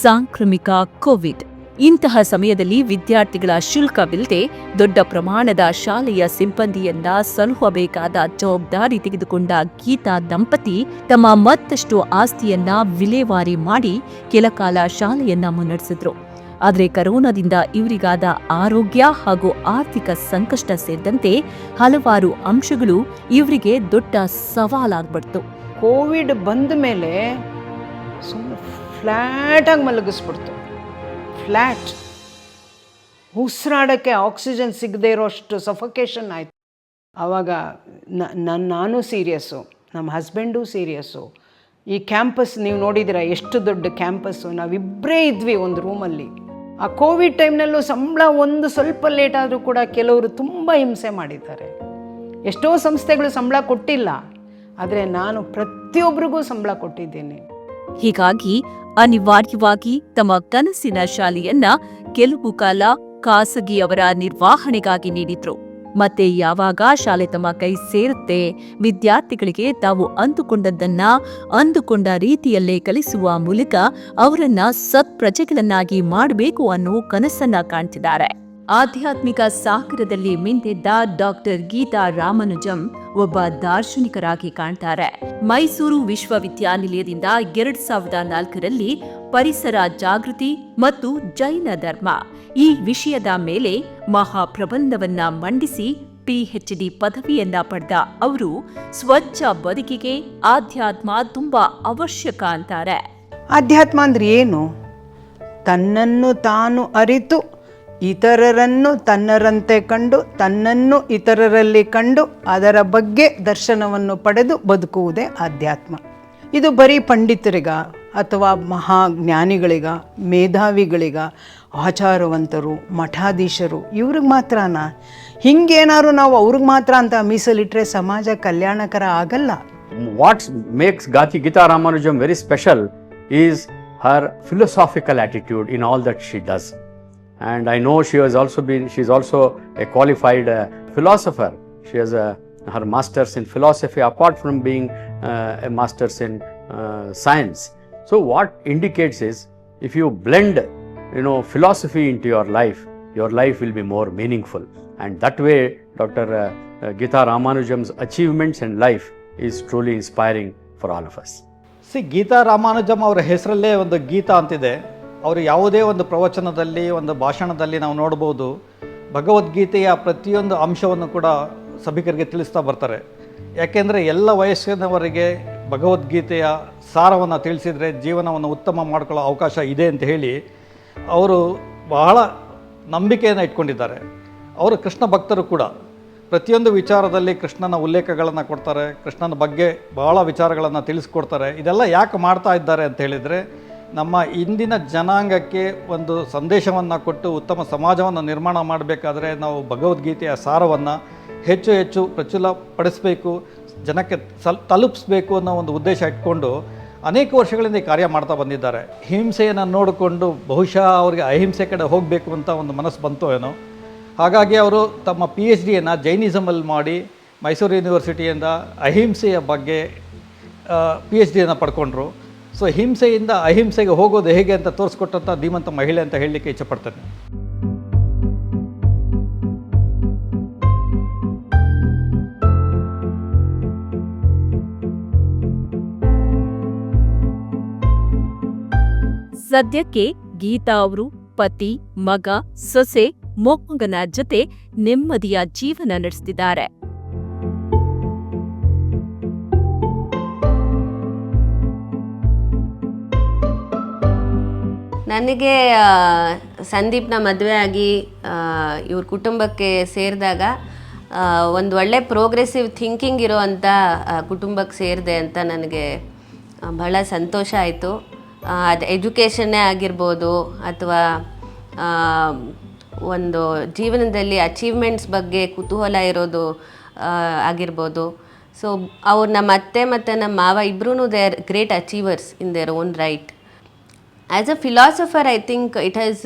S1: ಸಾಂಕ್ರಾಮಿಕ ಕೋವಿಡ್. ಇಂತಹ ಸಮಯದಲ್ಲಿ ವಿದ್ಯಾರ್ಥಿಗಳ ಶುಲ್ಕವಿಲ್ಲದೆ ದೊಡ್ಡ ಪ್ರಮಾಣದ ಶಾಲೆಯ ಸಿಬ್ಬಂದಿಯನ್ನ ಸಲುಹಬೇಕಾದ ಜವಾಬ್ದಾರಿ ತೆಗೆದುಕೊಂಡ ಗೀತಾ ದಂಪತಿ ತಮ್ಮ ಮತ್ತಷ್ಟು ಆಸ್ತಿಯನ್ನ ವಿಲೇವಾರಿ ಮಾಡಿ ಕೆಲಕಾಲ ಶಾಲೆಯನ್ನ ಮುನ್ನಡೆಸಿದ್ರು. ಆದರೆ ಕರೋನಾದಿಂದ ಇವರಿಗಾದ ಆರೋಗ್ಯ ಹಾಗೂ ಆರ್ಥಿಕ ಸಂಕಷ್ಟ ಸೇರಿದಂತೆ ಹಲವಾರು ಅಂಶಗಳು ಇವರಿಗೆ ದೊಡ್ಡ ಸವಾಲಾಗ್ಬಿಡ್ತು.
S2: ಕೋವಿಡ್ ಬಂದ ಮೇಲೆ ಸುಮ್ಮನೆ ಫ್ಲ್ಯಾಟಾಗಿ ಮಲಗಿಸ್ಬಿಡ್ತು. ಫ್ಲ್ಯಾಟ್, ಉಸಿರಾಡೋಕ್ಕೆ ಆಕ್ಸಿಜನ್ ಸಿಗದೇ ಇರೋಷ್ಟು ಸಫಕೇಷನ್ ಆಯಿತು. ಆವಾಗ ನಾನು ಸೀರಿಯಸ್ಸು, ನಮ್ಮ ಹಸ್ಬೆಂಡು ಸೀರಿಯಸ್ಸು. ಈ ಕ್ಯಾಂಪಸ್ ನೀವು ನೋಡಿದ್ದೀರ, ಎಷ್ಟು ದೊಡ್ಡ ಕ್ಯಾಂಪಸ್ಸು. ನಾವಿಬ್ಬರೇ ಇದ್ವಿ ಒಂದು ರೂಮಲ್ಲಿ. ಆ ಕೋವಿಡ್ ಟೈಮ್ನಲ್ಲೂ ಸಂಬಳ ಒಂದು ಸ್ವಲ್ಪ ಲೇಟ್ ಆದರೂ ಕೂಡ ಕೆಲವರು ತುಂಬ ಹಿಂಸೆ ಮಾಡಿದ್ದಾರೆ. ಎಷ್ಟೋ ಸಂಸ್ಥೆಗಳು ಸಂಬಳ ಕೊಟ್ಟಿಲ್ಲ, ಆದರೆ ನಾನು ಪ್ರತಿಯೊಬ್ಬರಿಗೂ ಸಂಬಳ ಕೊಟ್ಟಿದ್ದೀನಿ.
S1: ಹೀಗಾಗಿ ಅನಿವಾರ್ಯವಾಗಿ ತಮ್ಮ ಕನಸಿನ ಶಾಲೆಯನ್ನ ಕೆಲವು ಕಾಲ ಖಾಸಗಿಯವರ ನಿರ್ವಹಣೆಗಾಗಿ ನೀಡಿದ್ರು. ಮತ್ತೆ ಯಾವಾಗ ಶಾಲೆ ತಮ್ಮ ಕೈ ಸೇರುತ್ತೆ, ವಿದ್ಯಾರ್ಥಿಗಳಿಗೆ ತಾವು ಅಂದುಕೊಂಡದ್ದನ್ನ ಅಂದುಕೊಂಡ ರೀತಿಯಲ್ಲೇ ಕಲಿಸುವ ಮೂಲಕ ಅವರನ್ನ ಸತ್ಪ್ರಜೆಗಳನ್ನಾಗಿ ಮಾಡಬೇಕು ಅನ್ನೋ ಕನಸನ್ನ ಕಾಣ್ತಿದ್ದಾರೆ. ಆಧ್ಯಾತ್ಮಿಕ ಸಾಗರದಲ್ಲಿ ಮಿಂದೆದ್ದ ಡಾಕ್ಟರ್ ಗೀತಾ ರಾಮಾನುಜಂ ಒಬ್ಬ ದಾರ್ಶನಿಕರಾಗಿ ಕಾಣ್ತಾರೆ. ಮೈಸೂರು ವಿಶ್ವವಿದ್ಯಾನಿಲಯದಿಂದ 2004ರಲ್ಲಿ ಪರಿಸರ ಜಾಗೃತಿ ಮತ್ತು ಜೈನ ಧರ್ಮ ಈ ವಿಷಯದ ಮೇಲೆ ಮಹಾಪ್ರಬಂಧವನ್ನ ಮಂಡಿಸಿ PhD ಪದವಿಯನ್ನ ಪಡೆದ ಅವರು ಸ್ವಚ್ಛ ಬದುಕಿಗೆ ಆಧ್ಯಾತ್ಮ ತುಂಬಾ ಅವಶ್ಯಕ ಅಂತಾರೆ.
S2: ಆಧ್ಯಾತ್ಮ ಅಂದ್ರೆ ಏನು? ತನ್ನನ್ನು ತಾನು ಅರಿತು ಇತರರನ್ನು ತನ್ನರಂತೆ ಕಂಡು ತನ್ನನ್ನು ಇತರರಲ್ಲಿ ಕಂಡು ಅದರ ಬಗ್ಗೆ ದರ್ಶನವನ್ನು ಪಡೆದು ಬದುಕುವುದೇ ಆಧ್ಯಾತ್ಮ. ಇದು ಬರೀ ಪಂಡಿತರಿಗ ಅಥವಾ ಮಹಾಜ್ಞಾನಿಗಳಿಗ, ಮೇಧಾವಿಗಳಿಗ, ಆಚಾರವಂತರು, ಮಠಾಧೀಶರು ಇವ್ರಿಗೆ ಮಾತ್ರನಾ? ಹಿಂಗೇನಾದ್ರು ನಾವು ಅವ್ರಿಗೆ ಮಾತ್ರ ಅಂತ ಮೀಸಲಿಟ್ರೆ ಸಮಾಜ ಕಲ್ಯಾಣಕರ ಆಗಲ್ಲ.
S18: What makes Gita Ramanujam very special is her philosophical attitude in all that she does. And I know she is also a qualified philosopher. She has her master's in philosophy apart from being a master's in science. So what indicates is, if you blend philosophy into your life will be more meaningful. And that way Dr. Gita Ramanujam's achievements in life is truly inspiring for all of us.
S19: Geetha Ramanujam ಅವರ ಹೆಸರಲ್ಲೇ ಒಂದು ಗೀತಾ ಅಂತಿದೆ. ಅವರು ಯಾವುದೇ ಒಂದು ಪ್ರವಚನದಲ್ಲಿ, ಒಂದು ಭಾಷಣದಲ್ಲಿ ನಾವು ನೋಡ್ಬೋದು, ಭಗವದ್ಗೀತೆಯ ಪ್ರತಿಯೊಂದು ಅಂಶವನ್ನು ಕೂಡ ಸಭಿಕರಿಗೆ ತಿಳಿಸ್ತಾ ಬರ್ತಾರೆ. ಯಾಕೆಂದರೆ ಎಲ್ಲ ವಯಸ್ಸಿನವರಿಗೆ ಭಗವದ್ಗೀತೆಯ ಸಾರವನ್ನು ತಿಳಿಸಿದರೆ ಜೀವನವನ್ನು ಉತ್ತಮ ಮಾಡ್ಕೊಳ್ಳೋ ಅವಕಾಶ ಇದೆ ಅಂತ ಹೇಳಿ ಅವರು ಬಹಳ ನಂಬಿಕೆಯನ್ನು ಇಟ್ಕೊಂಡಿದ್ದಾರೆ. ಅವರು ಕೃಷ್ಣ ಭಕ್ತರು ಕೂಡ. ಪ್ರತಿಯೊಂದು ವಿಚಾರದಲ್ಲಿ ಕೃಷ್ಣನ ಉಲ್ಲೇಖಗಳನ್ನು ಕೊಡ್ತಾರೆ, ಕೃಷ್ಣನ ಬಗ್ಗೆ ಬಹಳ ವಿಚಾರಗಳನ್ನು ತಿಳಿಸ್ಕೊಡ್ತಾರೆ. ಇದೆಲ್ಲ ಯಾಕೆ ಮಾಡ್ತಾ ಇದ್ದಾರೆ ಅಂತ ಹೇಳಿದರೆ, ನಮ್ಮ ಇಂದಿನ ಜನಾಂಗಕ್ಕೆ ಒಂದು ಸಂದೇಶವನ್ನು ಕೊಟ್ಟು ಉತ್ತಮ ಸಮಾಜವನ್ನು ನಿರ್ಮಾಣ ಮಾಡಬೇಕಾದ್ರೆ ನಾವು ಭಗವದ್ಗೀತೆಯ ಸಾರವನ್ನು ಹೆಚ್ಚು ಹೆಚ್ಚು ಪ್ರಚುರಪಡಿಸಬೇಕು, ಜನಕ್ಕೆ ತಲುಪಿಸ್ಬೇಕು ಅನ್ನೋ ಒಂದು ಉದ್ದೇಶ ಇಟ್ಕೊಂಡು ಅನೇಕ ವರ್ಷಗಳಿಂದ ಈ ಕಾರ್ಯ ಮಾಡ್ತಾ ಬಂದಿದ್ದಾರೆ. ಹಿಂಸೆಯನ್ನು ನೋಡಿಕೊಂಡು ಬಹುಶಃ ಅವರಿಗೆ ಅಹಿಂಸೆ ಕಡೆ ಹೋಗಬೇಕು ಅಂತ ಒಂದು ಮನಸ್ಸು ಬಂತೋ ಏನೋ. ಹಾಗಾಗಿ ಅವರು ತಮ್ಮ PhD-ಯನ್ನು ಜೈನಿಸಮಲ್ಲಿ ಮಾಡಿ ಮೈಸೂರು ಯೂನಿವರ್ಸಿಟಿಯಿಂದ ಅಹಿಂಸೆಯ ಬಗ್ಗೆ PhD-ಯನ್ನು ಪಡ್ಕೊಂಡ್ರು. ಸೊ ಹಿಂಸೆಯಿಂದ ಅಹಿಂಸೆಗೆ ಹೋಗೋದು ಹೇಗೆ ಅಂತ ತೋರಿಸ್ಕೊಟ್ಟಂಥ ಧೀಮಂತ ಮಹಿಳೆ ಅಂತ ಹೇಳಲಿಕ್ಕೆ ಇಚ್ಛಪಡ್ತೇನೆ.
S1: ಸದ್ಯಕ್ಕೆ ಗೀತಾ ಅವರು ಪತಿ, ಮಗ, ಸೊಸೆ, ಮೊಮ್ಮಗನ ಜೊತೆ ನೆಮ್ಮದಿಯ ಜೀವನ ನಡೆಸ್ತಿದ್ದಾರೆ.
S20: ನನಗೆ ಸಂದೀಪ್ನ ಮದುವೆ ಆಗಿ ಇವ್ರ ಕುಟುಂಬಕ್ಕೆ ಸೇರಿದಾಗ ಒಂದು ಒಳ್ಳೆ ಪ್ರೋಗ್ರೆಸಿವ್ ಥಿಂಕಿಂಗ್ ಇರೋವಂಥ ಕುಟುಂಬಕ್ಕೆ ಸೇರಿದೆ ಅಂತ ನನಗೆ ಬಹಳ ಸಂತೋಷ ಆಯಿತು. ಅದು ಎಜುಕೇಷನ್ನೇ ಆಗಿರ್ಬೋದು ಅಥವಾ ಒಂದು ಜೀವನದಲ್ಲಿ ಅಚೀವ್ಮೆಂಟ್ಸ್ ಬಗ್ಗೆ ಕುತೂಹಲ ಇರೋದು ಆಗಿರ್ಬೋದು. ಸೊ ಅವ್ರು ನಮ್ಮ ಅತ್ತೆ ಮತ್ತು ನಮ್ಮ ಮಾವ ಇಬ್ಬರೂ they are great achievers in their own right. As a philosopher, I think it has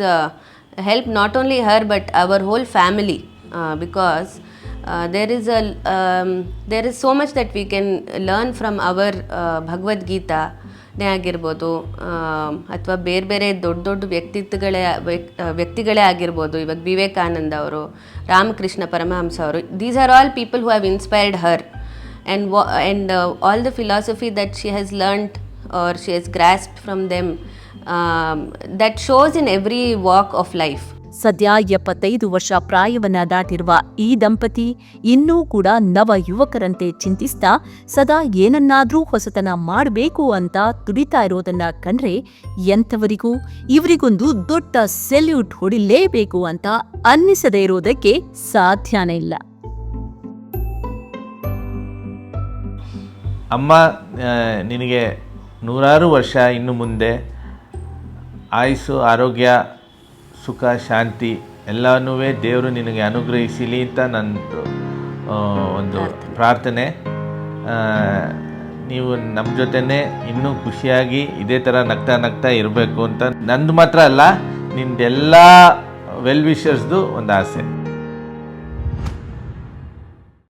S20: helped not only her but our whole family because there is so much that we can learn from our Bhagavad Gita ನೇ ಆಗಿರ್ಬೋದು ಅಥವಾ ಬೇರೆ ಬೇರೆ ದೊಡ್ಡ ದೊಡ್ಡ ವ್ಯಕ್ತಿಗಳೇ ಆಗಿರ್ಬೋದು. ಇವಾಗ ವಿವೇಕಾನಂದ ಅವರು, ರಾಮಕೃಷ್ಣ ಪರಮಹಂಸ ಅವರು, these are all people who have inspired Har and all the philosophy that she has learnt or she has grasped from them that shows in every walk of life.
S1: ಸದ್ಯ 75 ವರ್ಷ ಪ್ರಾಯವನ್ನ ದಾಟಿರುವ ಈ ದಂಪತಿ ಇನ್ನೂ ಕೂಡ ನವ ಯುವಕರಂತೆ ಚಿಂತಿಸ್ತಾ ಸದಾ ಏನನ್ನಾದ್ರೂ ಹೊಸತನ ಮಾಡಬೇಕು ಅಂತ ತುಡಿತಾ ಇರೋದನ್ನ ಕಂಡ್ರೆ ಎಂಥವರಿಗೂ ಇವರಿಗೊಂದು ದೊಡ್ಡ ಸೆಲ್ಯೂಟ್ ಹೊಡಿಲೇಬೇಕು ಅಂತ ಅನ್ನಿಸದೇ ಇರೋದಕ್ಕೆ ಸಾಧ್ಯನೇ ಇಲ್ಲ.
S17: ಅಮ್ಮ, ನಿನಗೆ 100 ವರ್ಷ ಇನ್ನು ಮುಂದೆ ಆಯುಸ್ಸು, ಆರೋಗ್ಯ, ಸುಖ, ಶಾಂತಿ ಎಲ್ಲನೂ ದೇವರು ನಿನಗೆ ಅನುಗ್ರಹಿಸಲಿ ಅಂತ ನನ್ನ ಒಂದು ಪ್ರಾರ್ಥನೆ. ನೀವು ನಮ್ಮ ಜೊತೆನೇ ಇನ್ನೂ ಖುಷಿಯಾಗಿ ಇದೇ ಥರ ನಗ್ತಾ ಇರಬೇಕು ಅಂತ ನಂದು ಮಾತ್ರ ಅಲ್ಲ, ನಿಮ್ದೆಲ್ಲ ವೆಲ್ ವಿಷರ್ಸ್ದು ಒಂದು ಆಸೆ.